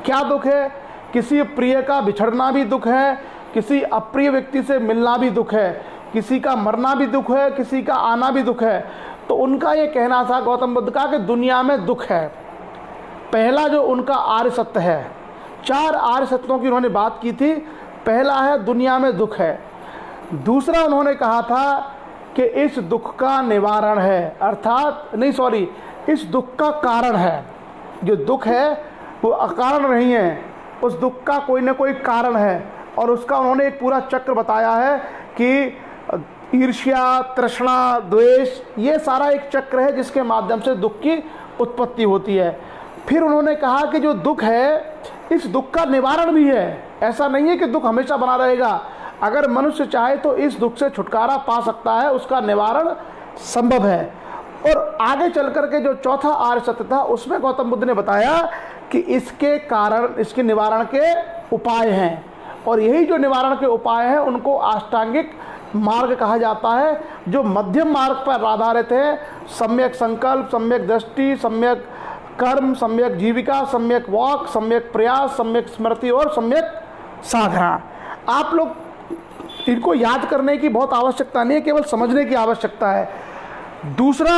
Speaker 1: क्या दुख है? किसी प्रिय का बिछड़ना भी दुख है, किसी अप्रिय व्यक्ति से मिलना भी दुख है, किसी का मरना भी दुख है, किसी का आना भी दुख है। तो उनका ये कहना था गौतम बुद्ध का कि दुनिया में दुख है। पहला जो उनका आर्य सत्य है, 4 आर्य सत्यों की उन्होंने बात की थी। पहला है दुनिया में दुख है। दूसरा उन्होंने कहा था कि इस दुख का निवारण है, अर्थात इस दुख का कारण है। जो दुख है वो अकारण नहीं है, उस दुख का कोई ना कोई कारण है। और उसका उन्होंने एक पूरा चक्र बताया है कि ईर्ष्या, तृष्णा, द्वेष, ये सारा एक चक्र है जिसके माध्यम से दुख की उत्पत्ति होती है। फिर उन्होंने कहा कि जो दुख है इस दुख का निवारण भी है। ऐसा नहीं है कि दुख हमेशा बना रहेगा, अगर मनुष्य चाहे तो इस दुख से छुटकारा पा सकता है, उसका निवारण संभव है। और आगे चल कर के जो चौथा आर्य सत्य था उसमें गौतम बुद्ध ने बताया कि इसके कारण, इसके निवारण के उपाय हैं। और यही जो निवारण के उपाय हैं उनको अष्टांगिक मार्ग कहा जाता है, जो मध्यम मार्ग पर आधारित है। सम्यक संकल्प, सम्यक दृष्टि, सम्यक कर्म, सम्यक जीविका, सम्यक वाक, सम्यक प्रयास, सम्यक स्मृति और सम्यक साधना। आप लोग इनको याद करने की बहुत आवश्यकता नहीं है, केवल समझने की आवश्यकता है। दूसरा,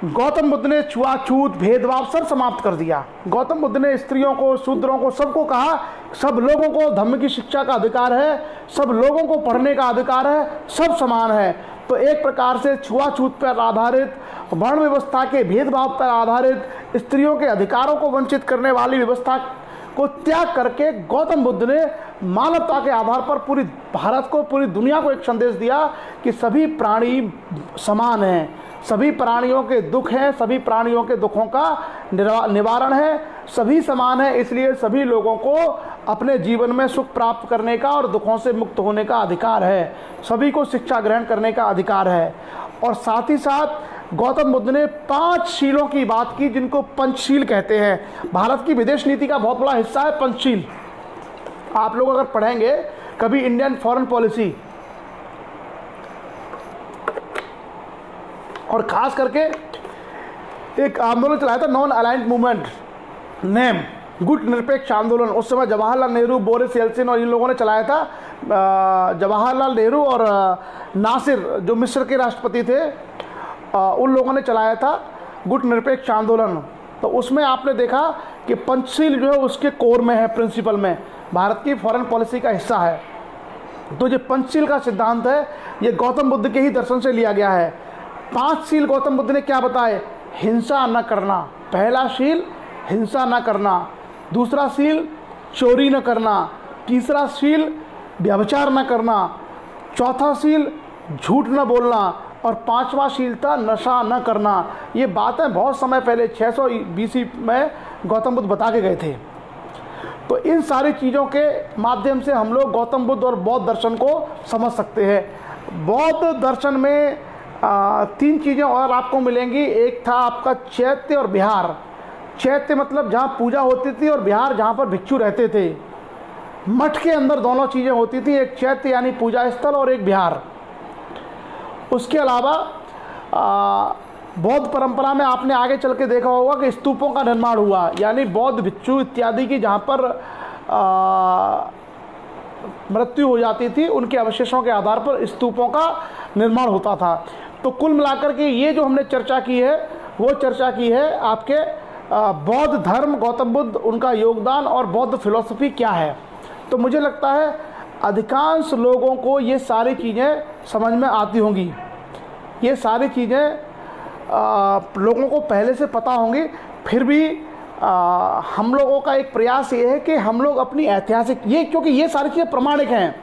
Speaker 1: गौतम बुद्ध ने छुआछूत, भेदभाव सब समाप्त कर दिया। गौतम बुद्ध ने स्त्रियों को, शूद्रों को, सबको कहा सब लोगों को धर्म की शिक्षा का अधिकार है, सब लोगों को पढ़ने का अधिकार है, सब समान है। तो एक प्रकार से छुआछूत पर आधारित, वर्ण व्यवस्था के भेदभाव पर आधारित, स्त्रियों के अधिकारों को वंचित करने वाली व्यवस्था को त्याग करके गौतम बुद्ध ने मानवता के आधार पर पूरी भारत को, पूरी दुनिया को एक संदेश दिया कि सभी प्राणी समान हैं, सभी प्राणियों के दुख हैं, सभी प्राणियों के दुखों का निवारण है, सभी समान है। इसलिए सभी लोगों को अपने जीवन में सुख प्राप्त करने का और दुखों से मुक्त होने का अधिकार है, सभी को शिक्षा ग्रहण करने का अधिकार है। और साथ ही साथ गौतम बुद्ध ने 5 शीलों की बात की, जिनको पंचशील कहते हैं। भारत की विदेश नीति का बहुत बड़ा हिस्सा है पंचशील। आप लोग अगर पढ़ेंगे कभी इंडियन फॉरेन पॉलिसी, और खास करके एक आंदोलन चलाया था नॉन अलाइंड मूवमेंट, नेम गुट निरपेक्ष आंदोलन। उस समय जवाहरलाल नेहरू, बोरिस येल्सिन और इन लोगों ने चलाया था। जवाहरलाल नेहरू और नासिर जो मिस्र के राष्ट्रपति थे, उन लोगों ने चलाया था गुट निरपेक्ष आंदोलन। तो उसमें आपने देखा कि पंचशील जो है उसके कोर में है, प्रिंसिपल में, भारत की फॉरेन पॉलिसी का हिस्सा है। तो जो पंचशील का सिद्धांत है ये गौतम बुद्ध के ही दर्शन से लिया गया है। 5 शील गौतम बुद्ध ने क्या बताए? हिंसा न करना, पहला शील हिंसा न करना, दूसरा शील चोरी न करना, तीसरा शील व्यभिचार न करना, चौथा शील झूठ न बोलना और 5वां शील था नशा न करना। ये बातें बहुत समय पहले 600 BC में गौतम बुद्ध बता के गए थे। तो इन सारी चीज़ों के माध्यम से हम लोग गौतम बुद्ध और बौद्ध दर्शन को समझ सकते हैं। बौद्ध दर्शन में 3 चीज़ें और आपको मिलेंगी। एक था आपका चैत्य और विहार। चैत्य मतलब जहाँ पूजा होती थी और विहार जहाँ पर भिक्षु रहते थे। मठ के अंदर दोनों चीज़ें होती थी, एक चैत्य यानी पूजा स्थल और एक विहार। उसके अलावा बौद्ध परंपरा में आपने आगे चल के देखा होगा कि स्तूपों का निर्माण हुआ, यानी बौद्ध भिक्षु इत्यादि की जहाँ पर मृत्यु हो जाती थी उनके अवशेषों के आधार पर स्तूपों का निर्माण होता था। तो कुल मिलाकर के ये जो हमने चर्चा की है वो चर्चा की है आपके बौद्ध धर्म, गौतम बुद्ध, उनका योगदान और बौद्ध फिलॉसफी क्या है। तो मुझे लगता है अधिकांश लोगों को ये सारी चीज़ें समझ में आती होंगी, ये सारी चीज़ें लोगों को पहले से पता होंगी। फिर भी हम लोगों का एक प्रयास ये है कि हम लोग अपनी ऐतिहासिक, ये क्योंकि ये सारी चीज़ें प्रमाणिक हैं,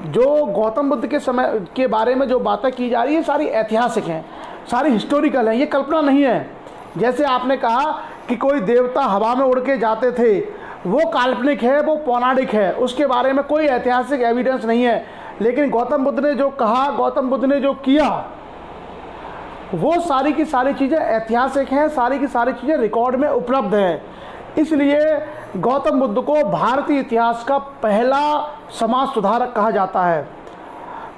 Speaker 1: जो गौतम बुद्ध के समय के बारे में जो बातें की जा रही है सारी ऐतिहासिक हैं, सारी हिस्टोरिकल हैं, ये कल्पना नहीं है। जैसे आपने कहा कि कोई देवता हवा में उड़ के जाते थे, वो काल्पनिक है, वो पौराणिक है, उसके बारे में कोई ऐतिहासिक एविडेंस नहीं है। लेकिन गौतम बुद्ध ने जो कहा, गौतम बुद्ध ने जो किया, वो सारी की सारी चीज़ें ऐतिहासिक हैं, सारी की सारी चीज़ें रिकॉर्ड में उपलब्ध हैं। इसलिए गौतम बुद्ध को भारतीय इतिहास का पहला समाज सुधारक कहा जाता है।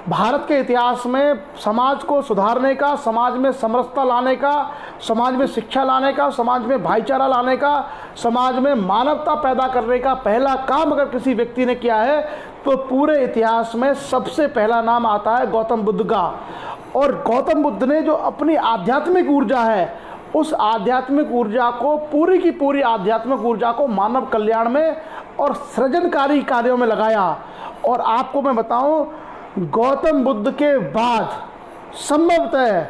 Speaker 1: भारत के इतिहास में समाज को सुधारने का, समाज में समरसता लाने का, समाज में शिक्षा लाने का, समाज में भाईचारा लाने का, समाज में मानवता पैदा करने का पहला काम अगर किसी व्यक्ति ने किया है तो पूरे इतिहास में सबसे पहला नाम आता है गौतम बुद्ध का। और गौतम बुद्ध ने जो अपनी आध्यात्मिक ऊर्जा है, उस आध्यात्मिक ऊर्जा को, पूरी की पूरी आध्यात्मिक ऊर्जा को मानव कल्याण में और सृजनकारी कार्यों में लगाया। और आपको मैं बताऊं, गौतम बुद्ध के बाद संभवतः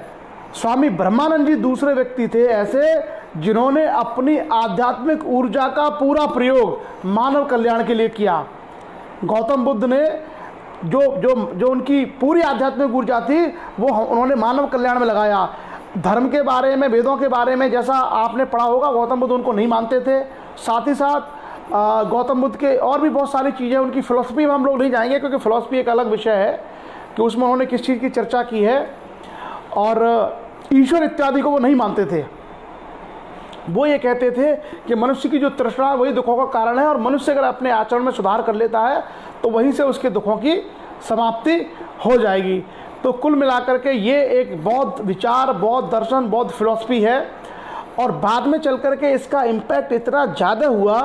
Speaker 1: स्वामी ब्रह्मानंद जी दूसरे व्यक्ति थे ऐसे जिन्होंने अपनी आध्यात्मिक ऊर्जा का पूरा प्रयोग मानव कल्याण के लिए किया। गौतम बुद्ध ने जो उनकी पूरी आध्यात्मिक ऊर्जा थी वो उन्होंने मानव कल्याण में लगाया। धर्म के बारे में, वेदों के बारे में जैसा आपने पढ़ा होगा, गौतम बुद्ध उनको नहीं मानते थे। साथ ही साथ गौतम बुद्ध के और भी बहुत सारी चीज़ें, उनकी फ़िलॉसफी में हम लोग नहीं जाएंगे क्योंकि फ़िलॉसफी एक अलग विषय है कि उसमें उन्होंने किस चीज़ की चर्चा की है। और ईश्वर इत्यादि को वो नहीं मानते थे। वो ये कहते थे कि मनुष्य की जो तृष्णा वही दुखों का कारण है और मनुष्य अगर अपने आचरण में सुधार कर लेता है तो वहीं से उसके दुखों की समाप्ति हो जाएगी। तो कुल मिलाकर के ये एक बौद्ध विचार, बौद्ध दर्शन, बौद्ध फिलॉसफी है। और बाद में चल कर के इसका इम्पैक्ट इतना ज़्यादा हुआ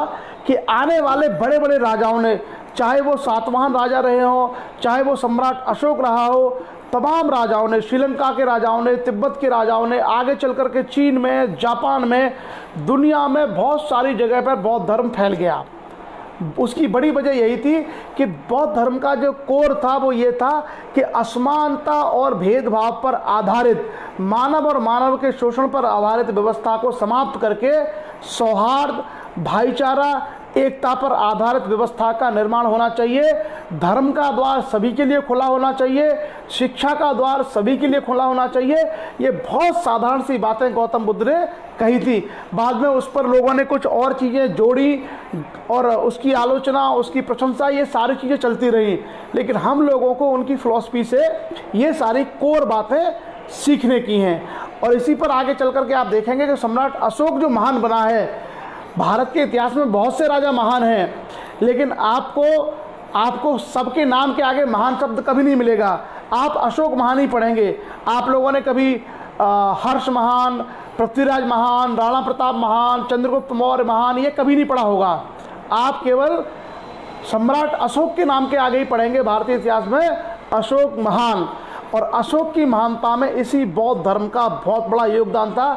Speaker 1: कि आने वाले बड़े बड़े राजाओं ने, चाहे वो सातवाहन राजा रहे हों, चाहे वो सम्राट अशोक रहा हो, तमाम राजाओं ने, श्रीलंका के राजाओं ने, तिब्बत के राजाओं ने, आगे चल कर के चीन में, जापान में, दुनिया में बहुत सारी जगह पर बौद्ध धर्म फैल गया। उसकी बड़ी वजह यही थी कि बौद्ध धर्म का जो कोर था वो ये था कि असमानता और भेदभाव पर आधारित, मानव और मानव के शोषण पर आधारित व्यवस्था को समाप्त करके सौहार्द, भाईचारा, एकता पर आधारित व्यवस्था का निर्माण होना चाहिए। धर्म का द्वार सभी के लिए खुला होना चाहिए, शिक्षा का द्वार सभी के लिए खुला होना चाहिए। ये बहुत साधारण सी बातें गौतम बुद्ध ने कही थी। बाद में उस पर लोगों ने कुछ और चीज़ें जोड़ी और उसकी आलोचना, उसकी प्रशंसा, ये सारी चीज़ें चलती रही। लेकिन हम लोगों को उनकी फ़िलॉसफी से ये सारी कोर बातें सीखने की हैं। और इसी पर आगे चल कर के आप देखेंगे कि सम्राट अशोक जो महान बना है, भारत के इतिहास में बहुत से राजा महान हैं, लेकिन आपको सबके नाम के आगे महान शब्द कभी नहीं मिलेगा। आप अशोक महान ही पढ़ेंगे। आप लोगों ने कभी हर्ष महान, पृथ्वीराज महान, राणा प्रताप महान, चंद्रगुप्त मौर्य महान, ये कभी नहीं पढ़ा होगा। आप केवल सम्राट अशोक के नाम के आगे ही पढ़ेंगे भारतीय इतिहास में, अशोक महान। और अशोक की महानता में इसी बौद्ध धर्म का बहुत बड़ा योगदान था।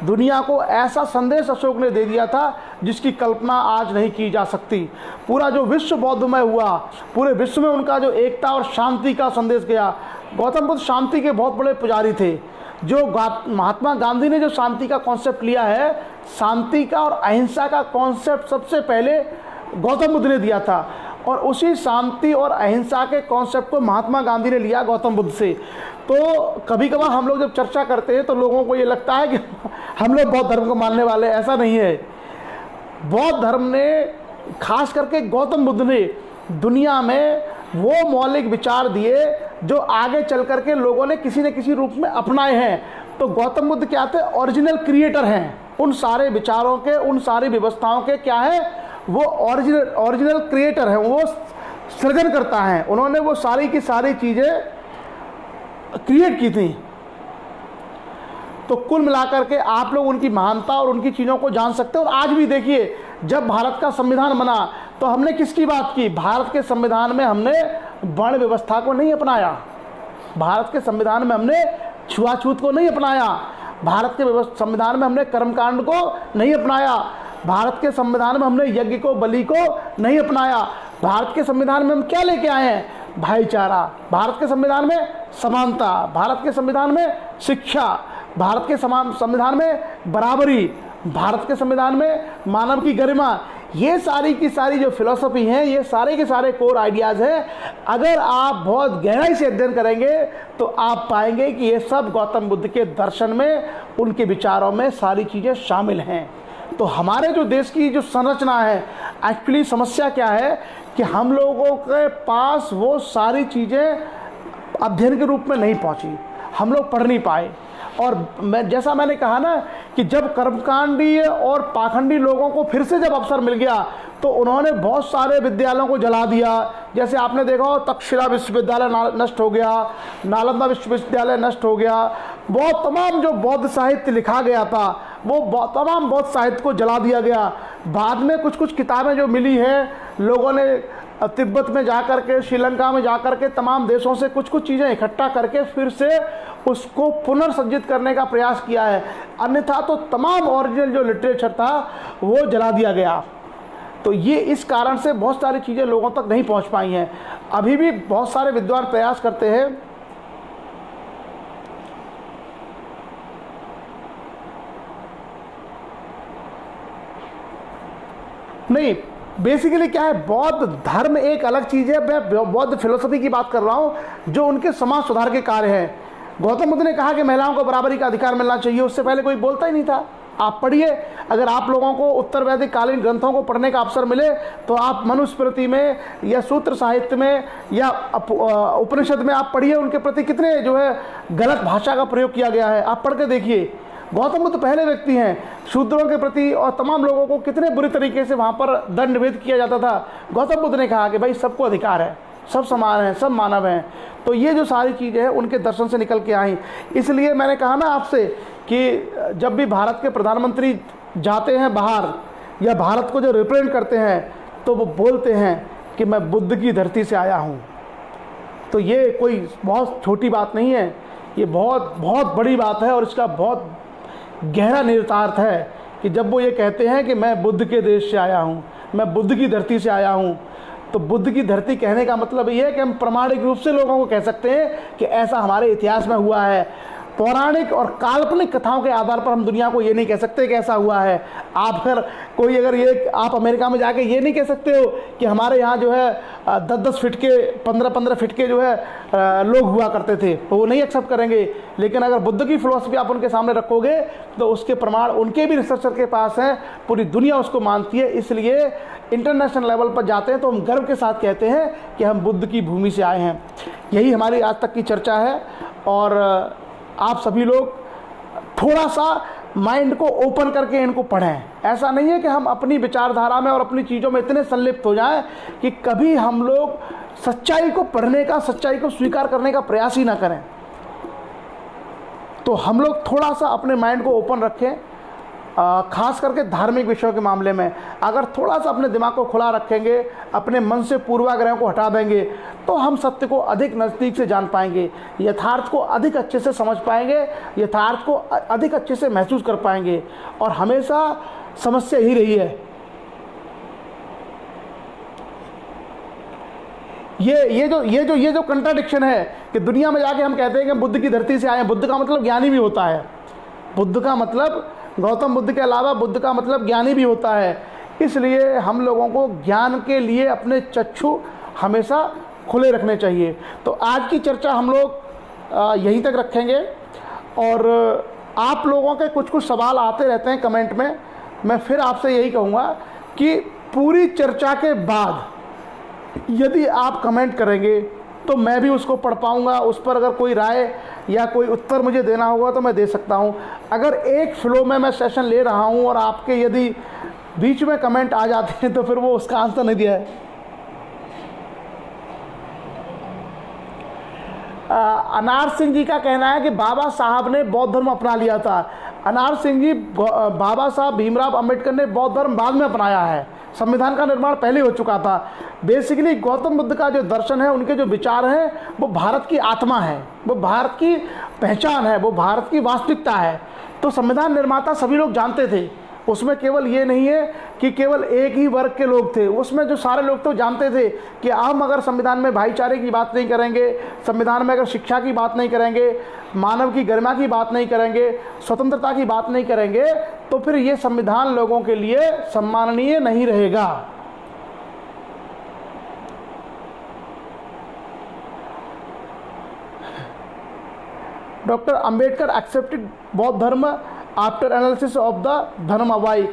Speaker 1: दुनिया को ऐसा संदेश अशोक ने दे दिया था जिसकी कल्पना आज नहीं की जा सकती। पूरा जो विश्व बौद्धमय हुआ, पूरे विश्व में उनका जो एकता और शांति का संदेश गया। गौतम बुद्ध शांति के बहुत बड़े पुजारी थे। जो महात्मा गांधी ने जो शांति का कॉन्सेप्ट लिया है, शांति का और अहिंसा का कॉन्सेप्ट सबसे पहले गौतम बुद्ध ने दिया था। और उसी शांति और अहिंसा के कॉन्सेप्ट को महात्मा गांधी ने लिया गौतम बुद्ध से। तो कभी कभार हम लोग जब चर्चा करते हैं तो लोगों को ये लगता है कि हम लोग बौद्ध धर्म को मानने वाले, ऐसा नहीं है। बौद्ध धर्म ने, खास करके गौतम बुद्ध ने, दुनिया में वो मौलिक विचार दिए जो आगे चल करके लोगों ने किसी न किसी रूप में अपनाए हैं। तो गौतम बुद्ध क्या थे? ओरिजिनल क्रिएटर हैं उन सारे विचारों के, उन सारी व्यवस्थाओं के। क्या है वो? ओरिजिनल क्रिएटर हैं, वो सृजन करता है। उन्होंने वो सारी की सारी चीज़ें क्रिएट की थी। तो कुल मिलाकर के आप लोग उनकी महानता और उनकी चीज़ों को जान सकते हैं। और आज भी देखिए, जब भारत का संविधान बना तो हमने किसकी बात की? भारत के संविधान में हमने वर्ण व्यवस्था को नहीं अपनाया, भारत के संविधान में हमने छुआछूत को नहीं अपनाया, भारत के संविधान में हमने कर्मकांड को नहीं अपनाया, भारत के संविधान में हमने यज्ञ को, बलि को नहीं अपनाया। भारत के संविधान में हम क्या लेके आए हैं? भाईचारा। भारत के संविधान में समानता, भारत के संविधान में शिक्षा, भारत के संविधान में बराबरी, भारत के संविधान में मानव की गरिमा। ये सारी की सारी जो फिलॉसफी हैं, ये सारे के सारे कोर आइडियाज़ हैं। अगर आप बहुत गहराई से अध्ययन करेंगे तो आप पाएंगे कि ये सब गौतम बुद्ध के दर्शन में, उनके विचारों में सारी चीज़ें शामिल हैं। तो हमारे जो देश की जो संरचना है, एक्चुअली समस्या क्या है कि हम लोगों के पास वो सारी चीज़ें अध्ययन के रूप में नहीं पहुंची, हम लोग पढ़ नहीं पाए। और जैसा मैंने कहा ना कि जब कर्मकांडी और पाखंडी लोगों को फिर से जब अवसर मिल गया तो उन्होंने बहुत सारे विद्यालयों को जला दिया। जैसे आपने देखा हो तक्षशिला विश्वविद्यालय नष्ट हो गया, नालंदा विश्वविद्यालय नष्ट हो गया, बहुत तमाम जो बौद्ध साहित्य लिखा गया था वो तमाम बौद्ध साहित्य को जला दिया गया। बाद में कुछ कुछ किताबें जो मिली हैं, लोगों ने तिब्बत में जाकर के, श्रीलंका में जाकर के, तमाम देशों से कुछ कुछ चीज़ें इकट्ठा करके फिर से उसको पुनर्संजित करने का प्रयास किया है। अन्यथा तो तमाम ओरिजिनल जो लिटरेचर था वो जला दिया गया। तो ये इस कारण से बहुत सारी चीज़ें लोगों तक नहीं पहुंच पाई हैं। अभी भी बहुत सारे विद्वान प्रयास करते हैं। नहीं, बेसिकली क्या है, बौद्ध धर्म एक अलग चीज़ है। मैं बौद्ध फिलोसफी की बात कर रहा हूँ जो उनके समाज सुधार के कार्य हैं। गौतम बुद्ध ने कहा कि महिलाओं को बराबरी का अधिकार मिलना चाहिए, उससे पहले कोई बोलता ही नहीं था। आप पढ़िए, अगर आप लोगों को उत्तर वैदिक कालीन ग्रंथों को पढ़ने का अवसर मिले तो आप मनुस्मृति में या सूत्र साहित्य में या उपनिषद में आप पढ़िए, उनके प्रति कितने जो है गलत भाषा का प्रयोग किया गया है। आप पढ़ के देखिए। गौतम बुद्ध पहले व्यक्ति हैं, शूद्रों के प्रति और तमाम लोगों को कितने बुरी तरीके से वहाँ पर दंड भेद किया जाता था। गौतम बुद्ध ने कहा कि भाई सबको अधिकार है, सब समान हैं, सब मानव हैं। तो ये जो सारी चीज़ें हैं उनके दर्शन से निकल के आई। इसलिए मैंने कहा ना आपसे कि जब भी भारत के प्रधानमंत्री जाते हैं बाहर या भारत को जो रिप्रेजेंट करते हैं तो वो बोलते हैं कि मैं बुद्ध की धरती से आया हूँ। तो ये कोई बहुत छोटी बात नहीं है, ये बहुत बहुत बड़ी बात है और इसका बहुत गहरा निहितार्थ है कि जब वो ये कहते हैं कि मैं बुद्ध के देश से आया हूँ, मैं बुद्ध की धरती से आया हूँ। तो बुद्ध की धरती कहने का मतलब ये है कि हम प्रामाणिक रूप से लोगों को कह सकते हैं कि ऐसा हमारे इतिहास में हुआ है। पौराणिक और काल्पनिक कथाओं के आधार पर हम दुनिया को ये नहीं कह सकते कि ऐसा हुआ है। आप आप अमेरिका में जाके ये नहीं कह सकते हो कि हमारे यहाँ जो है 10-10 फीट के 15-15 फीट के जो है लोग हुआ करते थे, तो वो नहीं एक्सेप्ट करेंगे। लेकिन अगर बुद्ध की फिलॉसफी आप उनके सामने रखोगे तो उसके प्रमाण उनके भी रिसर्चर के पास हैं, पूरी दुनिया उसको मानती है। इसलिए इंटरनेशनल लेवल पर जाते हैं तो हम गर्व के साथ कहते हैं कि हम बुद्ध की भूमि से आए हैं। यही हमारी आज तक की चर्चा है और आप सभी लोग थोड़ा सा माइंड को ओपन करके इनको पढ़ें। ऐसा नहीं है कि हम अपनी विचारधारा में और अपनी चीज़ों में इतने संलिप्त हो जाएं कि कभी हम लोग सच्चाई को पढ़ने का, सच्चाई को स्वीकार करने का प्रयास ही ना करें। तो हम लोग थोड़ा सा अपने माइंड को ओपन रखें, खास करके धार्मिक विषयों के मामले में। अगर थोड़ा सा अपने दिमाग को खुला रखेंगे, अपने मन से पूर्वाग्रह को हटा देंगे तो हम सत्य को अधिक नज़दीक से जान पाएंगे, यथार्थ को अधिक अच्छे से समझ पाएंगे, यथार्थ को अधिक अच्छे से महसूस कर पाएंगे। और हमेशा समस्या ही रही है ये जो कंट्राडिक्शन है कि दुनिया में जाके हम कहते हैं कि बुद्ध की धरती से आए हैं। बुद्ध का मतलब ज्ञानी भी होता है, बुद्ध का मतलब गौतम बुद्ध के अलावा बुद्ध का मतलब ज्ञानी भी होता है। इसलिए हम लोगों को ज्ञान के लिए अपने चक्षु हमेशा खुले रखने चाहिए। तो आज की चर्चा हम लोग यहीं तक रखेंगे और आप लोगों के कुछ कुछ सवाल आते रहते हैं कमेंट में। मैं फिर आपसे यही कहूँगा कि पूरी चर्चा के बाद यदि आप कमेंट करेंगे तो मैं भी उसको पढ़ पाऊँगा। उस पर अगर कोई राय या कोई उत्तर मुझे देना होगा तो मैं दे सकता हूँ। अगर एक फ्लो में मैं सेशन ले रहा हूँ और आपके यदि बीच में कमेंट आ जाते हैं तो फिर वो उसका आंसर नहीं दिया है। अनार सिंह जी का कहना है कि बाबा साहब ने बौद्ध धर्म अपना लिया था। अनार सिंह जी, बाबा साहब भीमराव अंबेडकर ने बौद्ध धर्म बाद में अपनाया है, संविधान का निर्माण पहले हो चुका था। बेसिकली गौतम बुद्ध का जो दर्शन है, उनके जो विचार हैं, वो भारत की आत्मा है, वो भारत की पहचान है, वो भारत की वास्तविकता है। तो संविधान निर्माता सभी लोग जानते थे, उसमें केवल ये नहीं है कि केवल एक ही वर्ग के लोग थे, उसमें जो सारे लोग तो जानते थे कि हम अगर संविधान में भाईचारे की बात नहीं करेंगे, संविधान में अगर शिक्षा की बात नहीं करेंगे, मानव की गरिमा की बात नहीं करेंगे, स्वतंत्रता की बात नहीं करेंगे, तो फिर ये संविधान लोगों के लिए सम्माननीय नहीं रहेगा। डॉक्टर अंबेडकर एक्सेप्टेड बौद्ध धर्म आफ्टर एनालिसिस ऑफ द धर्म वाई।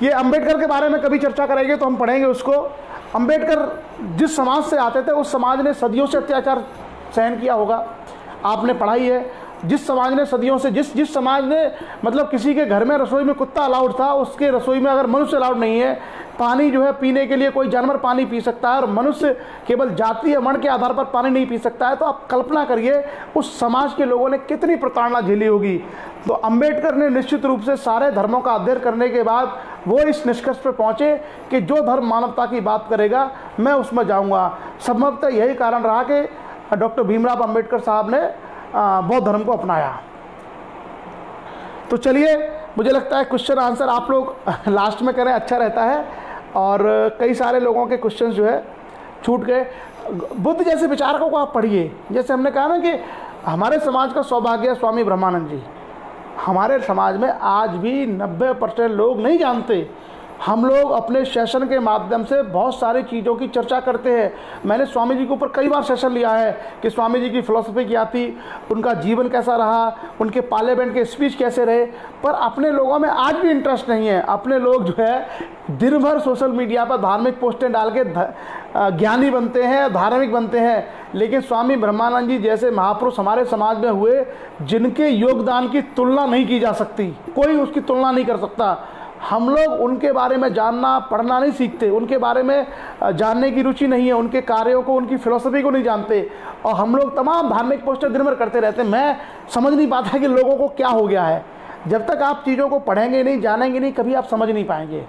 Speaker 1: ये अंबेडकर के बारे में कभी चर्चा करेंगे तो हम पढ़ेंगे उसको। अंबेडकर जिस समाज से आते थे उस समाज ने सदियों से अत्याचार सहन किया होगा, आपने पढ़ा ही है। जिस समाज ने सदियों से जिस समाज ने मतलब किसी के घर में रसोई में कुत्ता अलाउड था, उसके रसोई में अगर मनुष्य अलाउड नहीं है, पानी जो है पीने के लिए कोई जानवर पानी पी सकता है और मनुष्य केवल जाति या वर्ण के आधार पर पानी नहीं पी सकता है, तो आप कल्पना करिए उस समाज के लोगों ने कितनी प्रताड़ना झेली होगी। तो अंबेडकर ने निश्चित रूप से सारे धर्मों का अध्ययन करने के बाद वो इस निष्कर्ष पर पहुँचे कि जो धर्म मानवता की बात करेगा मैं उसमें जाऊँगा। संभवतः यही कारण रहा कि डॉक्टर भीमराव अंबेडकर साहब ने बौद्ध धर्म को अपनाया। तो चलिए, मुझे लगता है क्वेश्चन आंसर आप लोग लास्ट में करें, अच्छा रहता है। और कई सारे लोगों के क्वेश्चन जो है छूट गए। बुद्ध जैसे विचारकों को आप पढ़िए। जैसे हमने कहा ना कि हमारे समाज का सौभाग्य है स्वामी ब्रह्मानंद जी। हमारे समाज में आज भी 90% लोग नहीं जानते। हम लोग अपने सेशन के माध्यम से बहुत सारी चीज़ों की चर्चा करते हैं। मैंने स्वामी जी के ऊपर कई बार सेशन लिया है कि स्वामी जी की फ़िलॉसफी क्या थी, उनका जीवन कैसा रहा, उनके पार्लियामेंट के स्पीच कैसे रहे। पर अपने लोगों में आज भी इंटरेस्ट नहीं है। अपने लोग जो है दिन भर सोशल मीडिया पर धार्मिक पोस्टें डाल के ज्ञानी बनते हैं, धार्मिक बनते हैं। लेकिन स्वामी ब्रह्मानंद जी जैसे महापुरुष हमारे समाज में हुए, जिनके योगदान की तुलना नहीं की जा सकती, कोई उसकी तुलना नहीं कर सकता। हम लोग उनके बारे में जानना पढ़ना नहीं सीखते, उनके बारे में जानने की रुचि नहीं है, उनके कार्यों को, उनकी फिलॉसफी को नहीं जानते। और हम लोग तमाम धार्मिक पोस्टर दिन भर करते रहते हैं। मैं समझ नहीं पाता कि लोगों को क्या हो गया है। जब तक आप चीज़ों को पढ़ेंगे नहीं, जानेंगे नहीं, कभी आप समझ नहीं पाएंगे।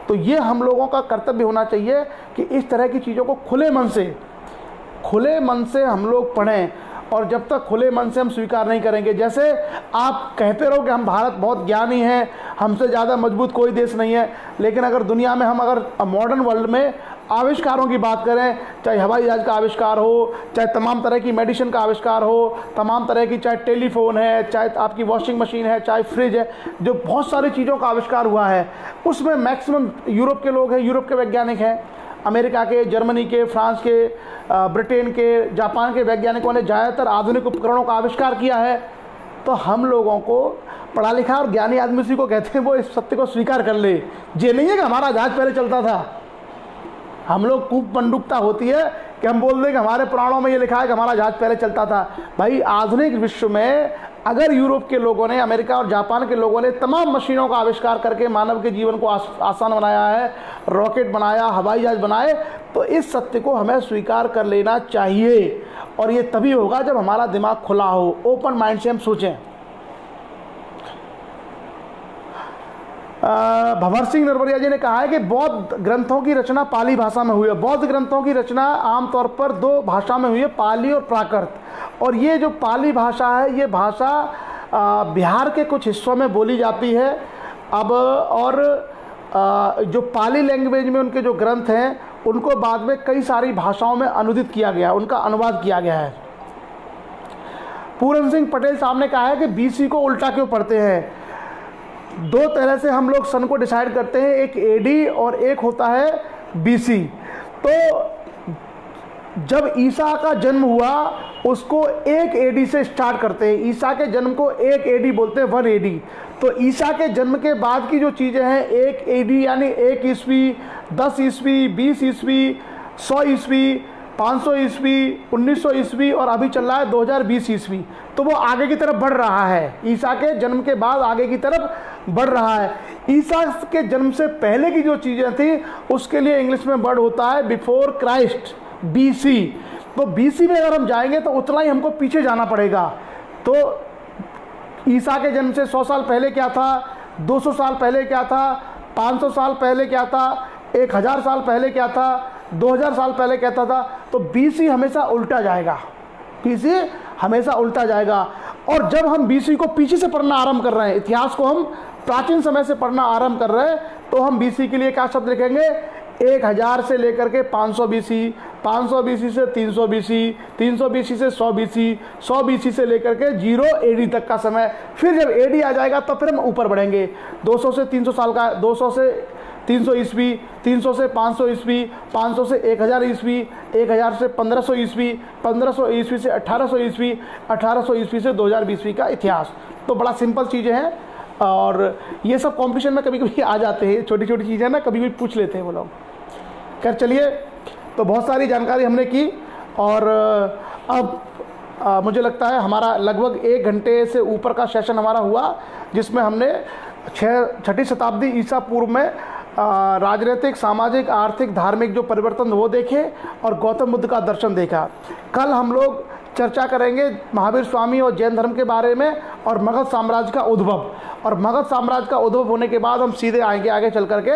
Speaker 1: तो ये हम लोगों का कर्तव्य होना चाहिए कि इस तरह की चीज़ों को खुले मन से हम लोग पढ़ें। और जब तक खुले मन से हम स्वीकार नहीं करेंगे, जैसे आप कहते रहो कि हम भारत बहुत ज्ञानी हैं, हमसे ज़्यादा मजबूत कोई देश नहीं है, लेकिन अगर दुनिया में हम अगर मॉडर्न वर्ल्ड में आविष्कारों की बात करें, चाहे हवाई जहाज़ का आविष्कार हो, चाहे तमाम तरह की मेडिसिन का आविष्कार हो, तमाम तरह की, चाहे टेलीफोन है, चाहे आपकी वॉशिंग मशीन है, चाहे फ्रिज है, जो बहुत सारी चीज़ों का आविष्कार हुआ है, उसमें मैक्सिमम यूरोप के लोग हैं, यूरोप के वैज्ञानिक हैं। अमेरिका के, जर्मनी के, फ्रांस के, ब्रिटेन के, जापान के वैज्ञानिकों ने ज़्यादातर आधुनिक उपकरणों का आविष्कार किया है। तो हम लोगों को पढ़ा लिखा और ज्ञानी आदमी उसी को कहते हैं वो इस सत्य को स्वीकार कर ले। ये नहीं है कि हमारा जहाज पहले चलता था। हम लोग खूब पंडुकता होती है कि हम बोल दें कि हमारे पुराणों में ये लिखा है कि हमारा जहाज पहले चलता था। भाई, आधुनिक विश्व में अगर यूरोप के लोगों ने, अमेरिका और जापान के लोगों ने तमाम मशीनों का आविष्कार करके मानव के जीवन को आसान बनाया है, रॉकेट बनाया, हवाई जहाज बनाए, तो इस सत्य को हमें स्वीकार कर लेना चाहिए। और ये तभी होगा जब हमारा दिमाग खुला हो, ओपन माइंड से हम सोचें। भंवर सिंह नरवरिया जी ने कहा है कि बौद्ध ग्रंथों की रचना पाली भाषा में हुई है। बौद्ध ग्रंथों की रचना आमतौर पर 2 भाषा में हुई है, पाली और प्राकृत। और ये जो पाली भाषा है, ये भाषा बिहार के कुछ हिस्सों में बोली जाती है अब। और जो पाली लैंग्वेज में उनके जो ग्रंथ हैं, उनको बाद में कई सारी भाषाओं में अनुदित किया गया, उनका अनुवाद किया गया है। पूरन सिंह पटेल साहब ने कहा है कि BC को उल्टा क्यों पढ़ते हैं। 2 तरह से हम लोग सन को डिसाइड करते हैं, एक AD और एक होता है BC। तो जब ईसा का जन्म हुआ उसको 1 AD से स्टार्ट करते हैं। ईसा के जन्म को 1 AD बोलते हैं, 1 AD। तो ईसा के जन्म के बाद की जो चीज़ें हैं, 1 AD यानी 1 ईस्वी, 10 ईस्वी, 20 ईस्वी, 100 ईस्वी, 500 ईस्वी, 1900 ईस्वी और अभी चल रहा है 2020 ईस्वी। तो वो आगे की तरफ बढ़ रहा है। ईसा के जन्म के बाद आगे की तरफ बढ़ रहा है। ईसा के जन्म से पहले की जो चीज़ें थी उसके लिए इंग्लिश में वर्ड होता है बिफोर क्राइस्ट, BC। तो BC में अगर हम जाएंगे तो उतना ही हमको पीछे जाना पड़ेगा। तो ईसा के जन्म से 100 साल पहले क्या था, 200 साल पहले क्या था, 500 साल पहले क्या था, 1000 साल पहले क्या था, 2000 साल पहले क्या था। तो BC हमेशा उल्टा जाएगा, BC हमेशा उल्टा जाएगा। और जब हम BC को पीछे से पढ़ना आरंभ कर रहे हैं, इतिहास को हम प्राचीन समय से पढ़ना आरंभ कर रहे हैं, तो हम BC के लिए क्या शब्द लिखेंगे, 1000 से लेकर के 500 BC, 500 BC से 300 BC, 300 BC से 100 BC, 100 BC से लेकर के 0 AD तक का समय। फिर जब AD आ जाएगा तो फिर हम ऊपर बढ़ेंगे, 200 से 300 साल का, 200 से 300 ईस्वी, 300 से 500 ईस्वी, 500 से 1000 ईस्वी, 1000 से 1500 ईस्वी, 1500 ईस्वी से 1800 ईस्वी, 1800 ईस्वी से 2020 ईस्वी का इतिहास। तो बड़ा सिंपल चीज़ें हैं और ये सब कॉम्पिटिशन में कभी कभी आ जाते हैं, छोटी छोटी चीज़ें ना, कभी कभी पूछ लेते हैं वो लोग। खैर चलिए, तो बहुत सारी जानकारी हमने की और अब मुझे लगता है हमारा लगभग 1 घंटे से ऊपर का सेशन हमारा हुआ, जिसमें हमने 6ठी शताब्दी ईसा पूर्व में राजनीतिक, सामाजिक, आर्थिक, धार्मिक जो परिवर्तन वो देखे और गौतम बुद्ध का दर्शन देखा। कल हम लोग चर्चा करेंगे महावीर स्वामी और जैन धर्म के बारे में और मगध साम्राज्य का उद्भव, और मगध साम्राज्य का उद्भव होने के बाद हम सीधे आएंगे आगे चल करके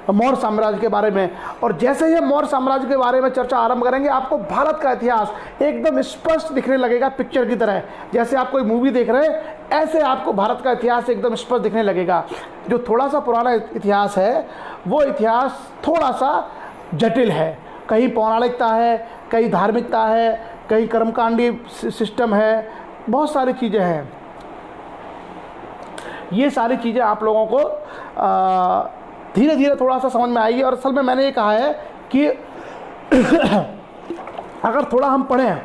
Speaker 1: मौर्य साम्राज्य के बारे में। और जैसे ही मौर्य साम्राज्य के बारे में चर्चा आरंभ करेंगे, आपको भारत का इतिहास एकदम स्पष्ट दिखने लगेगा, पिक्चर की तरह। जैसे आप कोई मूवी देख रहे हैं, ऐसे आपको भारत का इतिहास एकदम स्पष्ट दिखने लगेगा। जो थोड़ा सा पुराना इतिहास है, वो इतिहास थोड़ा सा जटिल है, कहीं पौराणिकता है, कहीं धार्मिकता है, कहीं कर्मकांडी सिस्टम है, बहुत सारी चीज़ें हैं। ये सारी चीज़ें आप लोगों को धीरे धीरे थोड़ा सा समझ में आएगी। और असल में मैंने ये कहा है कि अगर थोड़ा हम पढ़ें,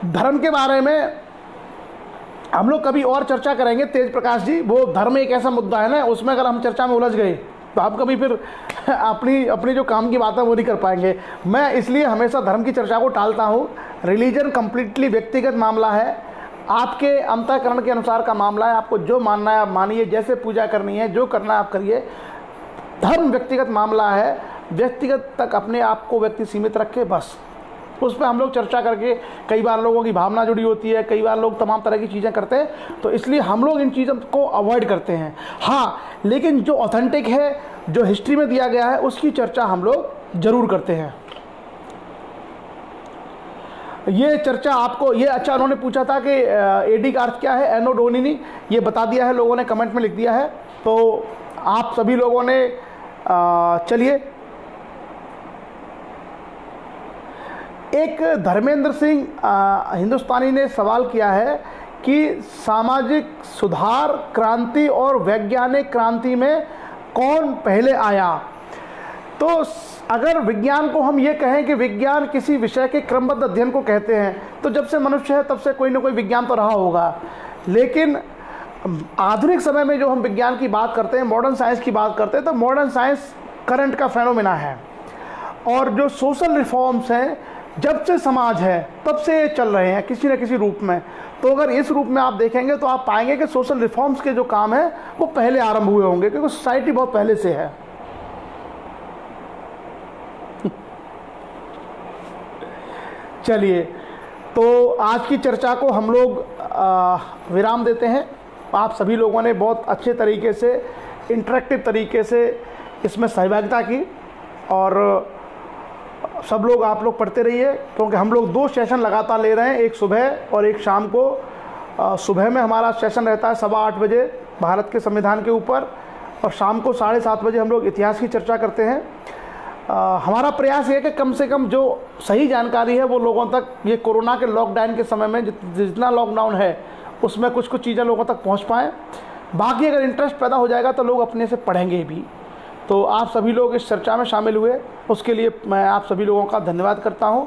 Speaker 1: धर्म के बारे में हम लोग कभी और चर्चा करेंगे, तेज प्रकाश जी। वो धर्म एक ऐसा मुद्दा है ना, उसमें अगर हम चर्चा में उलझ गए तो आप कभी फिर अपनी जो काम की बात है वो नहीं कर पाएंगे। मैं इसलिए हमेशा धर्म की चर्चा को टालता हूँ। रिलीजन कंप्लीटली व्यक्तिगत मामला है, आपके अंतःकरण के अनुसार का मामला है। आपको जो मानना है आप मानिए, जैसे पूजा करनी है, जो करना है आप करिए। धर्म व्यक्तिगत मामला है, व्यक्तिगत तक अपने आप को व्यक्ति सीमित रखे, बस उस पर हम लोग चर्चा करके, कई बार लोगों की भावना जुड़ी होती है, कई बार लोग तमाम तरह की चीज़ें करते हैं, तो इसलिए हम लोग इन चीज़ों को अवॉइड करते हैं। हाँ, लेकिन जो ऑथेंटिक है, जो हिस्ट्री में दिया गया है, उसकी चर्चा हम लोग ज़रूर करते हैं। ये चर्चा आपको ये अच्छा उन्होंने पूछा था कि एडी का अर्थ क्या है, एनो डोमिनी, ये बता दिया है लोगों ने, कमेंट में लिख दिया है। तो आप सभी लोगों ने चलिए, एक धर्मेंद्र सिंह हिंदुस्तानी ने सवाल किया है कि सामाजिक सुधार क्रांति और वैज्ञानिक क्रांति में कौन पहले आया। तो अगर विज्ञान को हम ये कहें कि विज्ञान किसी विषय के क्रमबद्ध अध्ययन को कहते हैं, तो जब से मनुष्य है तब से कोई ना कोई विज्ञान तो रहा होगा। लेकिन आधुनिक समय में जो हम विज्ञान की बात करते हैं, मॉडर्न साइंस की बात करते हैं, तो मॉडर्न साइंस करंट का फेनोमेना है। और जो सोशल रिफॉर्म्स हैं, जब से समाज है तब से चल रहे हैं किसी न किसी रूप में। तो अगर इस रूप में आप देखेंगे तो आप पाएंगे कि सोशल रिफॉर्म्स के जो काम है वो पहले आरंभ हुए होंगे, क्योंकि सोसाइटी बहुत पहले से है। चलिए, तो आज की चर्चा को हम लोग विराम देते हैं। आप सभी लोगों ने बहुत अच्छे तरीके से, इंटरेक्टिव तरीके से इसमें सहभागिता की, और सब लोग आप लोग पढ़ते रहिए, क्योंकि हम लोग 2 सेशन लगातार ले रहे हैं, एक सुबह और एक शाम को। सुबह में हमारा सेशन रहता है 8:15 बजे भारत के संविधान के ऊपर, और शाम को 7:30 बजे हम लोग इतिहास की चर्चा करते हैं। हमारा प्रयास ये है कि कम से कम जो सही जानकारी है वो लोगों तक, ये कोरोना के लॉकडाउन के समय में जितना लॉकडाउन है उसमें कुछ चीज़ें लोगों तक पहुँच पाएँ। बाकी अगर इंटरेस्ट पैदा हो जाएगा तो लोग अपने से पढ़ेंगे भी। तो आप सभी लोग इस चर्चा में शामिल हुए, उसके लिए मैं आप सभी लोगों का धन्यवाद करता हूं।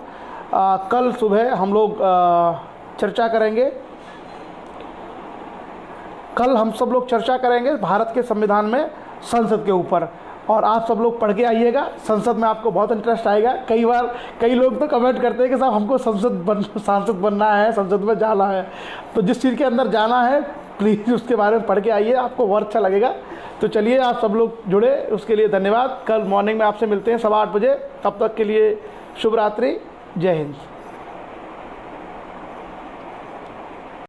Speaker 1: कल सुबह हम लोग चर्चा करेंगे, कल हम सब लोग चर्चा करेंगे भारत के संविधान में संसद के ऊपर, और आप सब लोग पढ़ के आइएगा। संसद में आपको बहुत इंटरेस्ट आएगा। कई बार कई लोग तो कमेंट करते हैं कि साहब हमको सांसद बनना है, संसद में जाना है। तो जिस चीज़ के अंदर जाना है प्लीज़ उसके बारे में पढ़ के आइए, आपको बहुत अच्छा लगेगा। तो चलिए, आप सब लोग जुड़े, उसके लिए धन्यवाद। कल मॉर्निंग में आपसे मिलते हैं 8:15 बजे। तब तक के लिए शुभ रात्रि, जय हिंद।